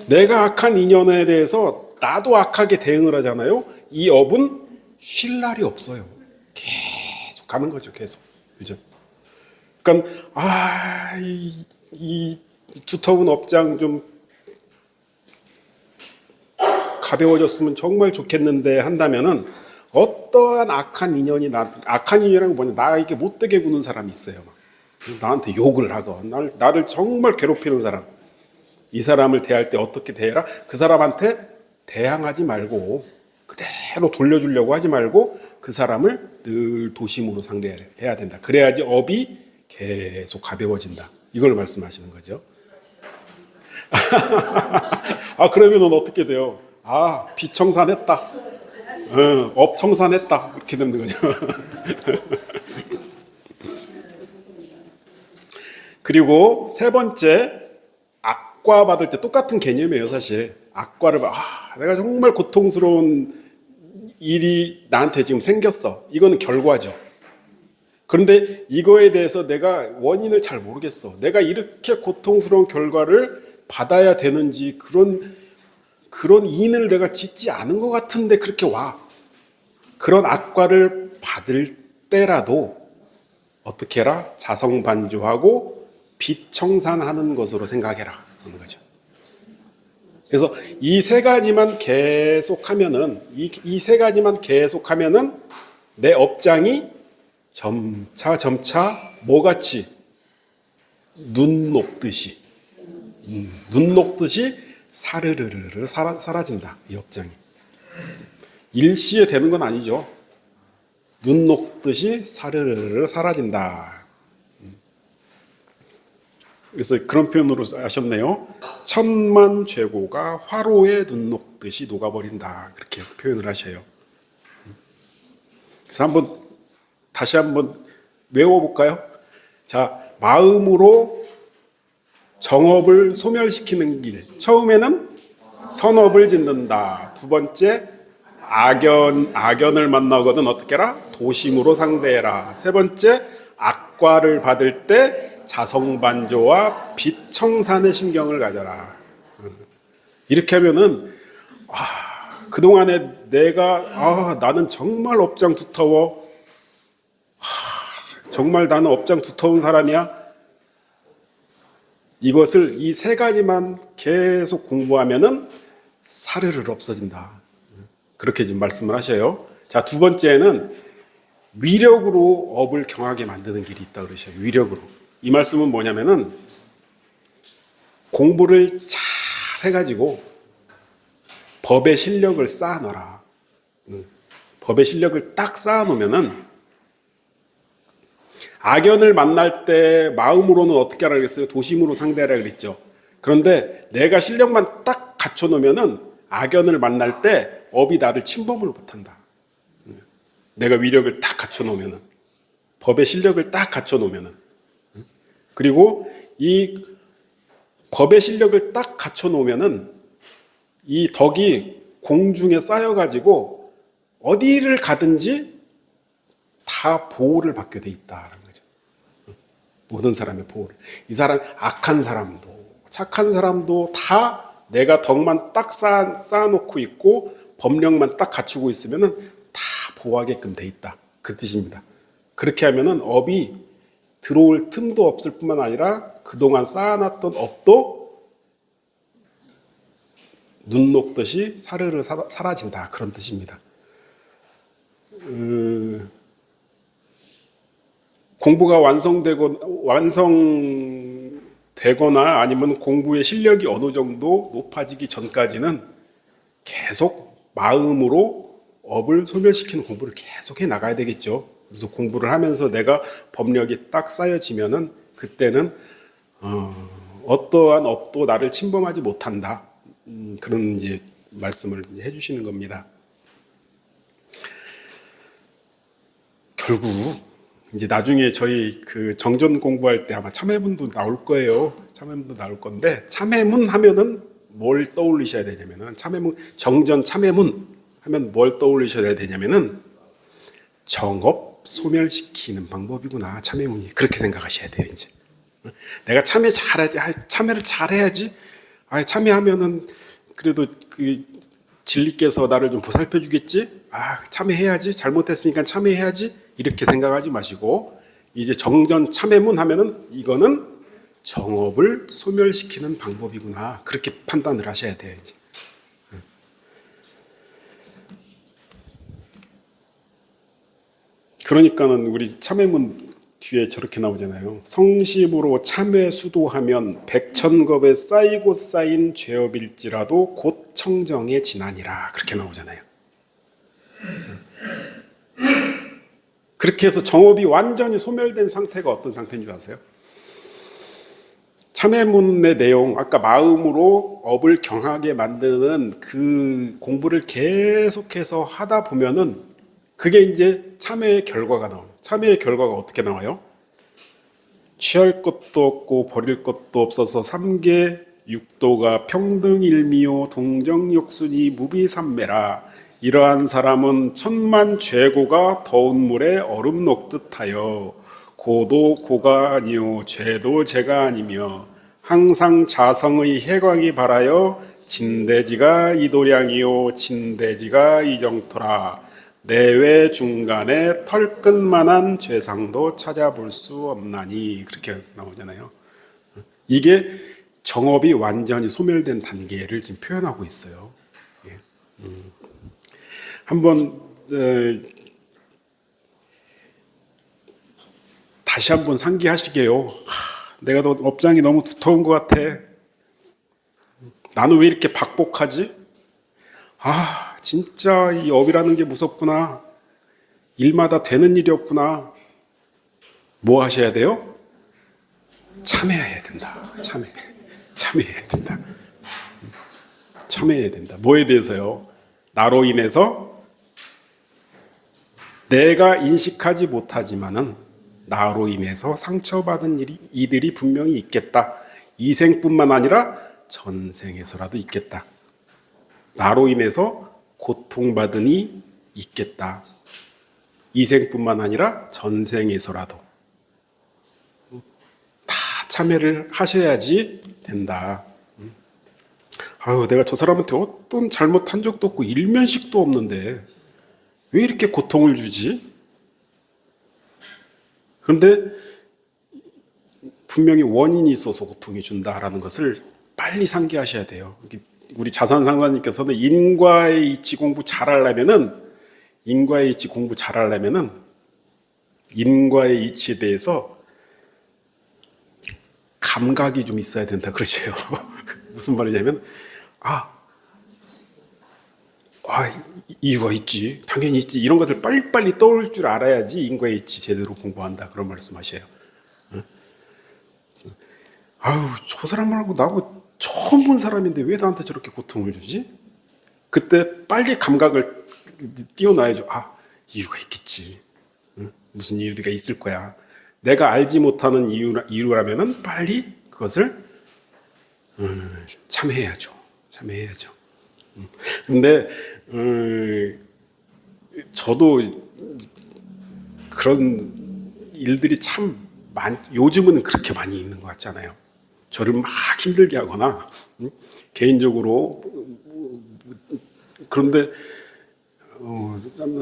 내가 악한 인연에 대해서 나도 악하게 대응을 하잖아요. 이 업은 쉴 날이 없어요. 계속 가는 거죠. 계속. 그죠? 그러니까 이 두터운 업장 좀 가벼워졌으면 정말 좋겠는데 한다면은 어떠한 악한 인연이 악한 인연이라는 건 뭐냐? 나에게 못되게 구는 사람이 있어요. 나한테 욕을 하건 나를 정말 괴롭히는 사람. 이 사람을 대할 때 어떻게 대해라? 그 사람한테 대항하지 말고 그대로 돌려주려고 하지 말고 그 사람을 늘 도심으로 상대해야 된다. 그래야지 업이 계속 가벼워진다. 이걸 말씀하시는 거죠. 그러면 어떻게 돼요? 비청산했다. 업청산했다. 이렇게 되는 거죠. 그리고 세 번째, 악과 받을 때 똑같은 개념이에요, 사실. 악과를 내가 정말 고통스러운 일이 나한테 지금 생겼어. 이거는 결과죠. 그런데 이거에 대해서 내가 원인을 잘 모르겠어. 내가 이렇게 고통스러운 결과를 받아야 되는지 그런 인을 내가 짓지 않은 것 같은데 그렇게 와. 그런 악과를 받을 때라도 어떻게 해라? 자성반조하고 빛청산하는 것으로 생각해라. 하는 거죠. 그래서 이 세 가지만 계속하면은 이 세 가지만 계속하면은 내 업장이 점차 뭐같이 눈 녹듯이 사르르르 사라진다. 이 업장이 일시에 되는 건 아니죠. 눈 녹듯이 사르르르 사라진다. 그래서 그런 표현으로 하셨네요. 천만 죄고가 화로에 눈 녹듯이 녹아버린다. 그렇게 표현을 하셔요. 그래서 다시 한번 외워볼까요? 자, 마음으로 정업을 소멸시키는 길. 처음에는 선업을 짓는다. 두 번째, 악연을 만나거든 어떻게 해라? 도심으로 상대해라. 세 번째, 악과를 받을 때 자성반조와 빛청산의 심경을 가져라. 이렇게 하면은 그동안에 내가 나는 정말 업장 두터워. 정말 나는 업장 두터운 사람이야. 이것을 이 세 가지만 계속 공부하면은 사르르 없어진다. 그렇게 지금 말씀을 하셔요. 자, 두 번째는 위력으로 업을 경하게 만드는 길이 있다 그러셔요. 위력으로. 이 말씀은 뭐냐면은 공부를 잘 해가지고 법의 실력을 쌓아놔라. 법의 실력을 딱 쌓아놓으면은 악연을 만날 때 마음으로는 어떻게 하라 그랬어요? 도심으로 상대하라 그랬죠. 그런데 내가 실력만 딱 갖춰놓으면은 악연을 만날 때 업이 나를 침범을 못한다. 내가 위력을 딱 갖춰놓으면은, 법의 실력을 딱 갖춰놓으면은, 그리고 이 법의 실력을 딱 갖춰놓으면은 이 덕이 공중에 쌓여가지고 어디를 가든지 다 보호를 받게 돼 있다라는 거죠. 모든 사람의 보호를. 이 사람, 악한 사람도 착한 사람도 다 내가 덕만 딱 쌓아놓고 있고 법령만 딱 갖추고 있으면은 다 보호하게끔 돼 있다. 그 뜻입니다. 그렇게 하면은 업이 들어올 틈도 없을 뿐만 아니라 그동안 쌓아놨던 업도 눈 녹듯이 사르르 사라진다. 그런 뜻입니다. 공부가 완성되거나 아니면 공부의 실력이 어느 정도 높아지기 전까지는 계속 마음으로 업을 소멸시키는 공부를 계속 해 나가야 되겠죠. 그래서 공부를 하면서 내가 법력이 딱 쌓여지면은 그때는 어떠한 업도 나를 침범하지 못한다. 그런 이제 말씀을 해주시는 겁니다. 결국 이제 나중에 저희 그 정전 공부할 때 아마 참회문도 나올 거예요. 참회문도 나올 건데 참회문 하면은 뭘 떠올리셔야 되냐면은 참회문 정전 참회문 하면 뭘 떠올리셔야 되냐면은 정업 소멸시키는 방법이구나. 참회문이 그렇게 생각하셔야 돼요. 이제 내가 참회를 잘해야지. 참회하면은 그래도 그 진리께서 나를 좀 보살펴 주겠지. 참회해야지. 잘못했으니까 참회해야지. 이렇게 생각하지 마시고 이제 정전 참회문 하면은 이거는 정업을 소멸시키는 방법이구나. 그렇게 판단을 하셔야 돼요. 이제. 그러니까는 우리 참회문 뒤에 저렇게 나오잖아요. 성심으로 참회 수도하면 백천겁에 쌓이고 쌓인 죄업일지라도 곧 청정에 지나니라. 그렇게 나오잖아요. 그렇게 해서 정업이 완전히 소멸된 상태가 어떤 상태인 줄 아세요? 참회문의 내용, 아까 마음으로 업을 경하게 만드는 그 공부를 계속해서 하다 보면은 그게 이제 참회의 결과가 나와요. 참회의 결과가 어떻게 나와요? 취할 것도 없고 버릴 것도 없어서 삼계 육도가 평등일미요 동정역순이 무비삼매라. 이러한 사람은 천만 죄고가 더운 물에 얼음 녹듯하여 고도 고가 아니요 죄도 죄가 아니며 항상 자성의 해광이 발하여 진대지가 이도량이요 진대지가 이정토라. 내외 중간에 털끝만한 죄상도 찾아볼 수 없나니. 그렇게 나오잖아요. 이게 정업이 완전히 소멸된 단계를 지금 표현하고 있어요. 한번 다시 한번 상기하시게요. 내가 너 업장이 너무 두터운 것 같아. 나는 왜 이렇게 박복하지? 진짜 이 업이라는 게 무섭구나. 일마다 되는 일이 없구나. 뭐 하셔야 돼요? 참회해야 된다. 참회해야 된다. 참회해야 된다. 뭐에 대해서요? 나로 인해서 내가 인식하지 못하지만은 나로 인해서 상처받은 이들이 분명히 있겠다. 이 생뿐만 아니라 전생에서라도 있겠다. 나로 인해서 고통받은 이 있겠다. 이 생뿐만 아니라 전생에서라도 다 참회를 하셔야지 된다. 내가 저 사람한테 어떤 잘못한 적도 없고 일면식도 없는데 왜 이렇게 고통을 주지? 그런데 분명히 원인이 있어서 고통이 준다라는 것을 빨리 상기하셔야 돼요. 우리 자선상사님께서는 인과의 이치 공부 잘하려면은 인과의 이치에 대해서 감각이 좀 있어야 된다 그러세요. 무슨 말이냐면 이유가 있지, 당연히 있지, 이런 것들 빨리빨리 떠올 줄 알아야지 인과의 이치 제대로 공부한다 그런 말씀하셔요. 저 사람하고 나하고 처음 본 사람인데 왜 나한테 저렇게 고통을 주지? 그때 빨리 감각을 띄워놔야죠. 아, 이유가 있겠지. 응? 무슨 이유가 있을 거야. 내가 알지 못하는 이유라면은 빨리 그것을 참회해야죠. 참회해야죠. 근데 저도 그런 일들이 참 요즘은 그렇게 많이 있는 것 같잖아요. 저를 막 힘들게 하거나 개인적으로. 그런데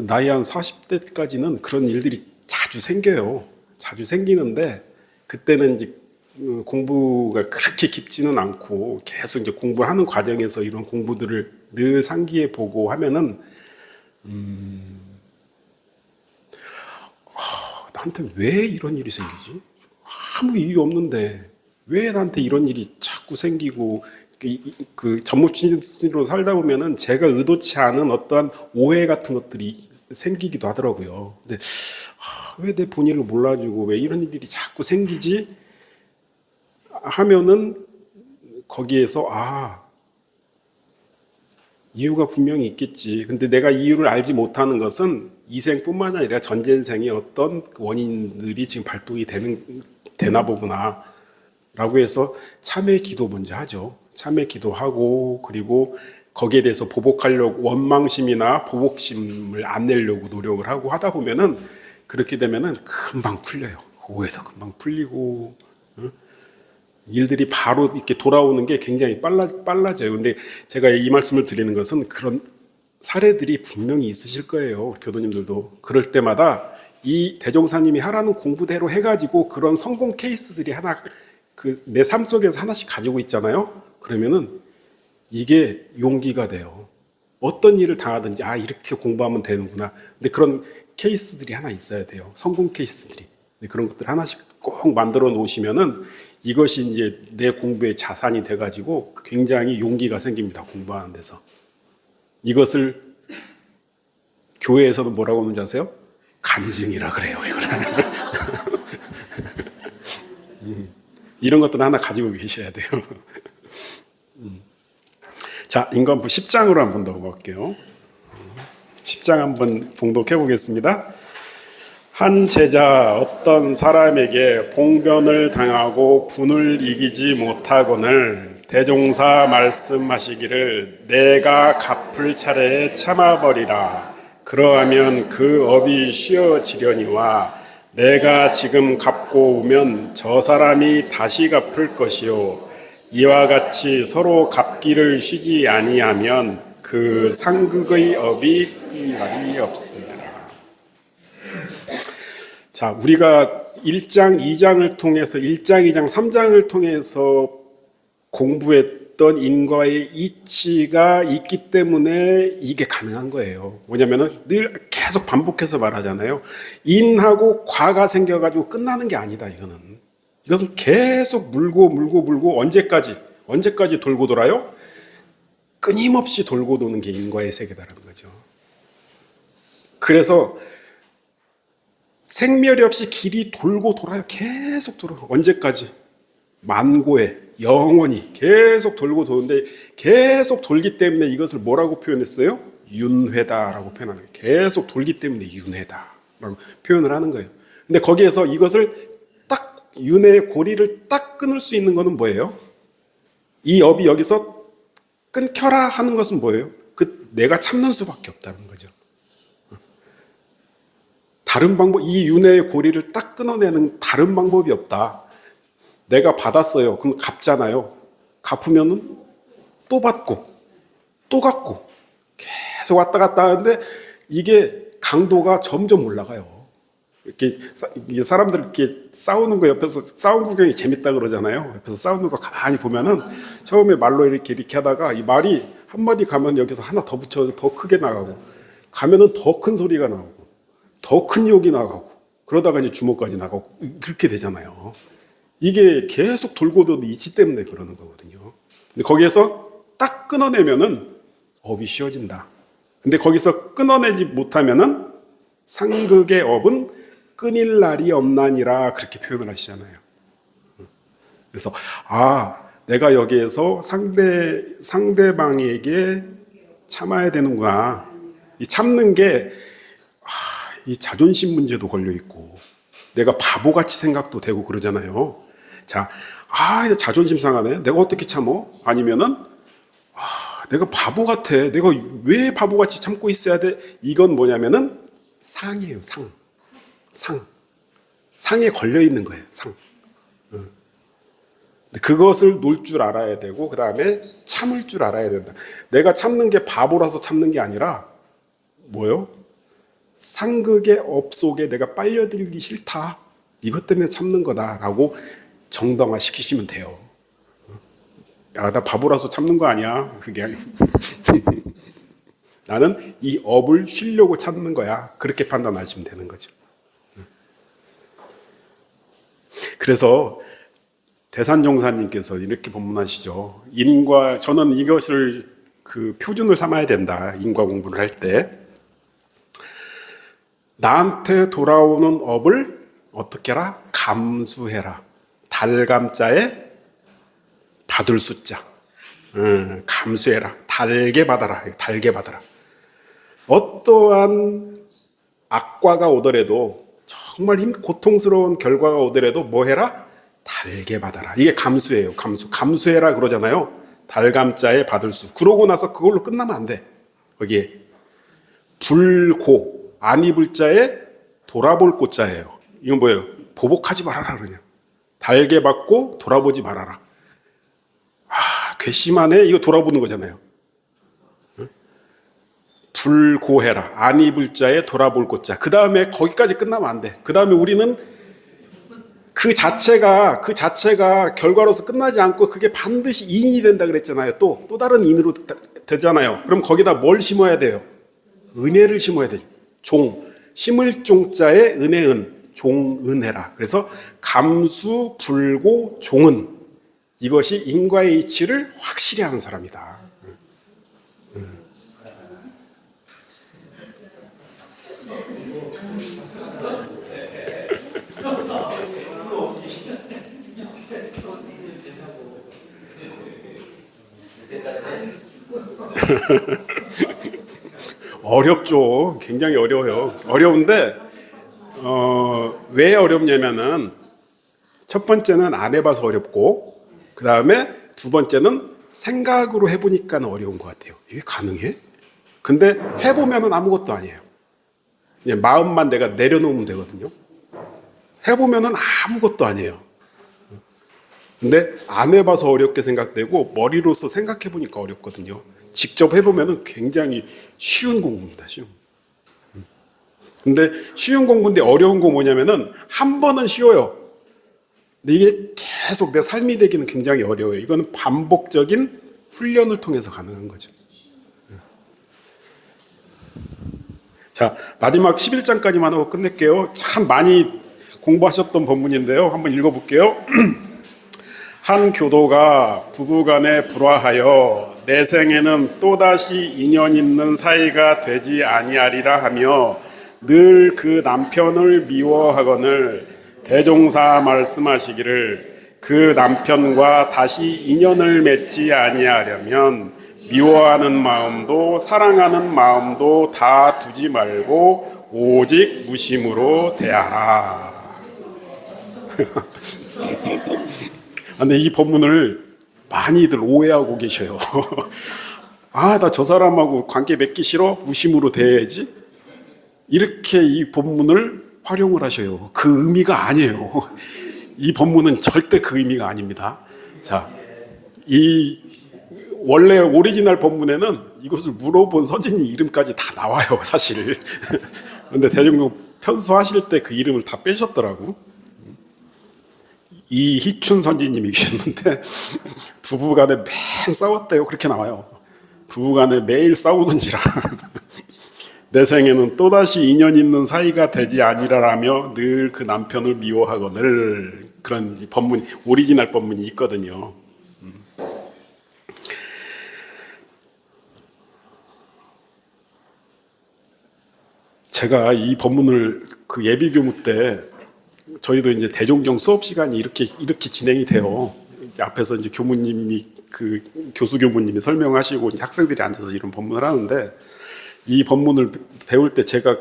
나이 한 40대까지는 그런 일들이 자주 생겨요. 자주 생기는데 그때는 이제 공부가 그렇게 깊지는 않고 계속 이제 공부를 하는 과정에서 이런 공부들을 늘 상기해 보고 하면은 나한테 왜 이런 일이 생기지? 아무 이유 없는데 왜 나한테 이런 일이 자꾸 생기고, 그 전무친으로 살다 보면은 제가 의도치 않은 어떠한 오해 같은 것들이 생기기도 하더라고요. 근데 왜 내 본인을 몰라주고 왜 이런 일이 자꾸 생기지? 하면은 거기에서 이유가 분명히 있겠지. 근데 내가 이유를 알지 못하는 것은 이 생뿐만 아니라 전전생의 어떤 원인들이 지금 발동이 되나 보구나 라고 해서 참회 기도 먼저 하죠. 참회 기도하고, 그리고 거기에 대해서 보복하려고 원망심이나 보복심을 안 내려고 노력을 하고 하다 보면은, 그렇게 되면은 금방 풀려요. 오해도 금방 풀리고, 일들이 바로 이렇게 돌아오는 게 굉장히 빨라져요. 근데 제가 이 말씀을 드리는 것은 그런 사례들이 분명히 있으실 거예요. 교도님들도. 그럴 때마다 이 대종사님이 하라는 공부대로 해가지고 그런 성공 케이스들이 하나, 내 삶 속에서 하나씩 가지고 있잖아요. 그러면은 이게 용기가 돼요. 어떤 일을 당하든지, 이렇게 공부하면 되는구나. 근데 그런 케이스들이 하나 있어야 돼요. 성공 케이스들이. 그런 것들 하나씩 꼭 만들어 놓으시면은 이것이 이제 내 공부의 자산이 돼가지고 굉장히 용기가 생깁니다. 공부하는 데서. 이것을 교회에서는 뭐라고 하는지 아세요? 간증이라 그래요, 이거를. 이런 것들 하나 가지고 계셔야 돼요. 자, 인간부 10장으로 한번 더 볼게요. 10장 한번 봉독해 보겠습니다. 한 제자 어떤 사람에게 봉변을 당하고 분을 이기지 못하거늘 대종사 말씀하시기를 내가 갚을 차례에 참아버리라. 그러하면 그 업이 쉬어지려니와 내가 지금 갚고 오면 저 사람이 다시 갚을 것이요 이와 같이 서로 갚기를 쉬지 아니하면 그 상극의 업이 끝날이 없습니다. 자, 우리가 1장, 2장을 통해서 1장, 2장, 3장을 통해서 공부했던 인과의 이치가 있기 때문에 이게 가능한 거예요. 뭐냐면은 늘 계속 반복해서 말하잖아요. 인하고 과가 생겨가지고 끝나는 게 아니다, 이거는. 이것은 계속 물고 언제까지 돌고 돌아요? 끊임없이 돌고 도는 게 인과의 세계다라는 거죠. 그래서 생멸이 없이 길이 돌고 돌아요. 계속 돌아요. 언제까지? 만고에 영원히 계속 돌고 도는데, 계속 돌기 때문에 이것을 뭐라고 표현했어요? 윤회다라고 표현하는 거예요. 계속 돌기 때문에 윤회다라고 표현을 하는 거예요. 근데 거기에서 이것을 딱 윤회의 고리를 딱 끊을 수 있는 것은 뭐예요? 이 업이 여기서 끊겨라 하는 것은 뭐예요? 내가 참는 수밖에 없다는 거죠. 다른 방법, 이 윤회의 고리를 딱 끊어내는 다른 방법이 없다. 내가 받았어요. 그럼 갚잖아요. 갚으면은 또 받고, 또 갚고, 계속 왔다 갔다 하는데 이게 강도가 점점 올라가요. 이렇게 사람들 이렇게 싸우는 거 옆에서 싸움 구경이 재밌다 그러잖아요. 옆에서 싸우는 거 가만히 보면은 처음에 말로 이렇게 하다가 이 말이 한마디 가면 여기서 하나 더 붙여 더 크게 나가고, 가면은 더 큰 소리가 나오고, 더 큰 욕이 나가고, 그러다가 이제 주먹까지 나가고, 그렇게 되잖아요. 이게 계속 돌고 도는 이치 때문에 그러는 거거든요. 근데 거기에서 딱 끊어내면은 업이 쉬워진다. 근데 거기서 끊어내지 못하면은 상극의 업은 끊일 날이 없나니라, 그렇게 표현을 하시잖아요. 그래서 내가 여기에서 상대방에게 참아야 되는구나. 이 참는 게 이 자존심 문제도 걸려 있고 내가 바보같이 생각도 되고 그러잖아요. 자, 이거 자존심 상하네. 내가 어떻게 참어? 아니면은 내가 바보 같아. 내가 왜 바보같이 참고 있어야 돼? 이건 뭐냐면은 상이에요. 상에 걸려 있는 거예요. 상. 그것을 놓을 줄 알아야 되고 그 다음에 참을 줄 알아야 된다. 내가 참는 게 바보라서 참는 게 아니라 뭐요? 상극의 업 속에 내가 빨려들기 싫다. 이것 때문에 참는 거다라고 정당화 시키시면 돼요. 야, 나 바보라서 참는 거 아니야. 그게 아니고 나는 이 업을 쉬려고 참는 거야. 그렇게 판단하시면 되는 거죠. 그래서 대산종사님께서 이렇게 법문하시죠. 저는 이것을 그 표준을 삼아야 된다. 인과 공부를 할 때. 나한테 돌아오는 업을 어떻게 해라? 감수해라. 달감자에 받을 숫자. 감수해라. 달게 받아라. 달게 받아라. 어떠한 악과가 오더라도 정말 고통스러운 결과가 오더라도 뭐 해라? 달게 받아라. 이게 감수예요. 감수해라 그러잖아요. 달감자에 받을 수. 그러고 나서 그걸로 끝나면 안 돼. 거기에 불고 안 입을 자에 돌아볼 고자예요. 이건 뭐예요? 보복하지 말아라 그러냐. 달게 받고 돌아보지 말아라. 괘씸하네. 이거 돌아보는 거잖아요. 불고해라. 안 입을 자에 돌아볼 고자. 그 다음에 거기까지 끝나면 안 돼. 그 다음에 우리는 그 자체가 결과로서 끝나지 않고 그게 반드시 인이 된다 그랬잖아요. 또 다른 인으로 되잖아요. 그럼 거기다 뭘 심어야 돼요? 은혜를 심어야 돼요. 심을 종자에 은혜은 종은혜라. 그래서 감수 불고 종은 이것이 인과의 이치를 확실히 하는 사람이다. 어렵죠. 굉장히 어려워요. 어려운데 왜 어렵냐면은 첫 번째는 안 해봐서 어렵고 그 다음에 두 번째는 생각으로 해보니까 어려운 것 같아요. 이게 가능해? 근데 해보면은 아무것도 아니에요. 그냥 마음만 내가 내려놓으면 되거든요. 해보면은 아무것도 아니에요. 근데 안 해봐서 어렵게 생각되고 머리로서 생각해보니까 어렵거든요. 직접 해보면은 굉장히 쉬운 공부입니다. 근데 쉬운 공부인데 어려운 거 뭐냐면은 한 번은 쉬워요. 근데 이게 계속 내 삶이 되기는 굉장히 어려워요. 이거는 반복적인 훈련을 통해서 가능한 거죠. 자, 마지막 11장까지만 하고 끝낼게요. 참 많이 공부하셨던 본문인데요. 한번 읽어볼게요. 한 교도가 부부간에 불화하여 내 생에는 또다시 인연 있는 사이가 되지 아니하리라 하며 늘 그 남편을 미워하거늘 대종사 말씀하시기를 그 남편과 다시 인연을 맺지 아니하려면 미워하는 마음도 사랑하는 마음도 다 두지 말고 오직 무심으로 대하라. 근데 이 본문을 많이들 오해하고 계셔요. 나 저 사람하고 관계 맺기 싫어? 무심으로 대해야지? 이렇게 이 본문을 활용을 하셔요. 그 의미가 아니에요. 이 본문은 절대 그 의미가 아닙니다. 자, 이 원래 오리지널 본문에는 이것을 물어본 선진이 이름까지 다 나와요, 사실. 그런데 대종교 편수하실 때 그 이름을 다 빼셨더라고. 이희춘 선지님이 계셨는데 부부간에 매일 싸웠대요. 그렇게 나와요. 부부간에 매일 싸우는지라 내 생에는 또다시 인연 있는 사이가 되지 아니라라며 늘 그 남편을 미워하거늘. 그런 본문, 오리지널 본문이 있거든요. 제가 이 본문을 그 예비교무 때 저희도 이제 대종경 수업 시간이 이렇게 진행이 돼요. 앞에서 이제 교무님이 그 교수 교무님이 설명하시고 이제 학생들이 앉아서 이런 법문을 하는데 이 법문을 배울 때 제가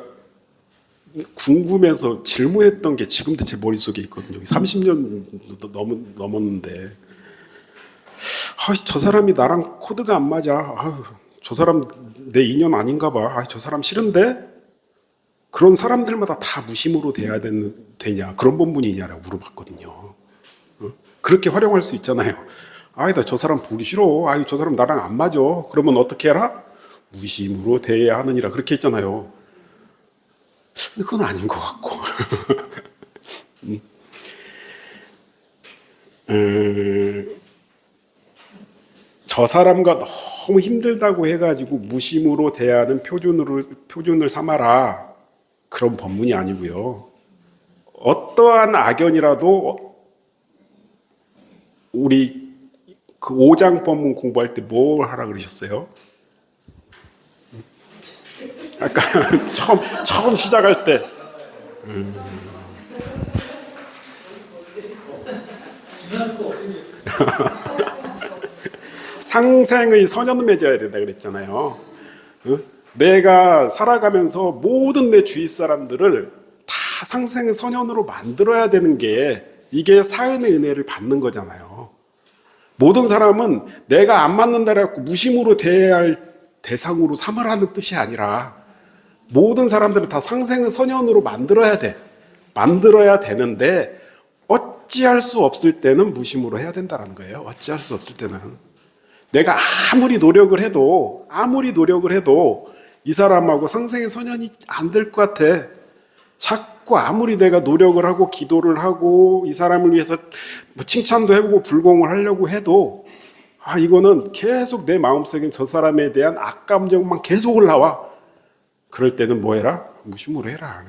궁금해서 질문했던 게 지금도 제 머릿속에 있거든요. 30년 넘었는데 저 사람이 나랑 코드가 안 맞아. 저 사람 내 인연 아닌가 봐. 저 사람 싫은데? 그런 사람들마다 다 무심으로 되냐? 그런 법문이냐라고 물어봤거든요. 그렇게 활용할 수 있잖아요. 나 저 사람 보기 싫어. 저 사람 나랑 안 맞아. 그러면 어떻게 해라? 무심으로 대해야 하느니라. 그렇게 했잖아요. 근데 그건 아닌 것 같고. 저 사람과 너무 힘들다고 해가지고 무심으로 대하는 표준을 삼아라. 그런 법문이 아니고요. 어떠한 악연이라도 우리 그 5장 법문 공부할 때 뭘 하라 그러셨어요? 아까 처음 시작할 때 상생의 선연을 맺어야 된다 그랬잖아요. 내가 살아가면서 모든 내 주위 사람들을 다 상생의 선연으로 만들어야 되는 게 이게 사은의 은혜를 받는 거잖아요. 모든 사람은 내가 안 맞는다라고 무심으로 대해야 할 대상으로 삼으라는 뜻이 아니라 모든 사람들을 다 상생의 선연으로 만들어야 돼. 만들어야 되는데 어찌할 수 없을 때는 무심으로 해야 된다는 거예요. 어찌할 수 없을 때는. 내가 아무리 노력을 해도 이 사람하고 상생의 선연이 안 될 것 같아. 자꾸 아무리 내가 노력을 하고 기도를 하고 이 사람을 위해서 뭐 칭찬도 해보고 불공을 하려고 해도 이거는 계속 내 마음속에 저 사람에 대한 악감정만 계속 올라와. 그럴 때는 뭐 해라? 무심으로 해라.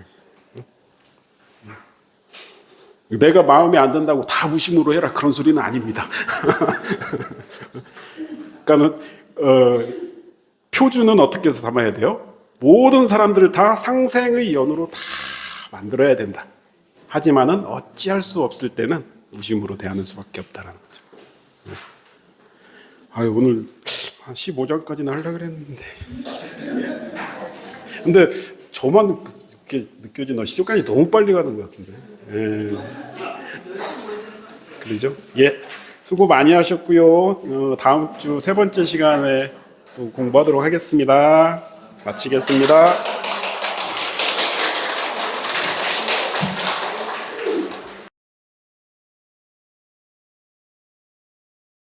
내가 마음에 안 든다고 다 무심으로 해라. 그런 소리는 아닙니다. 그러니까는 표준은 어떻게 해서 삼아야 돼요? 모든 사람들을 다 상생의 연으로 다 만들어야 된다. 하지만은 어찌할 수 없을 때는 무심으로 대하는 수밖에 없다라는 거죠. 오늘 한 15장까지는 하려고 그랬는데. 근데 저만 이렇게 느껴지나? 시간이 너무 빨리 가는 것 같은데. 그러죠? 예. 수고 많이 하셨고요. 다음 주 세 번째 시간에 또 공부하도록 하겠습니다. 마치겠습니다.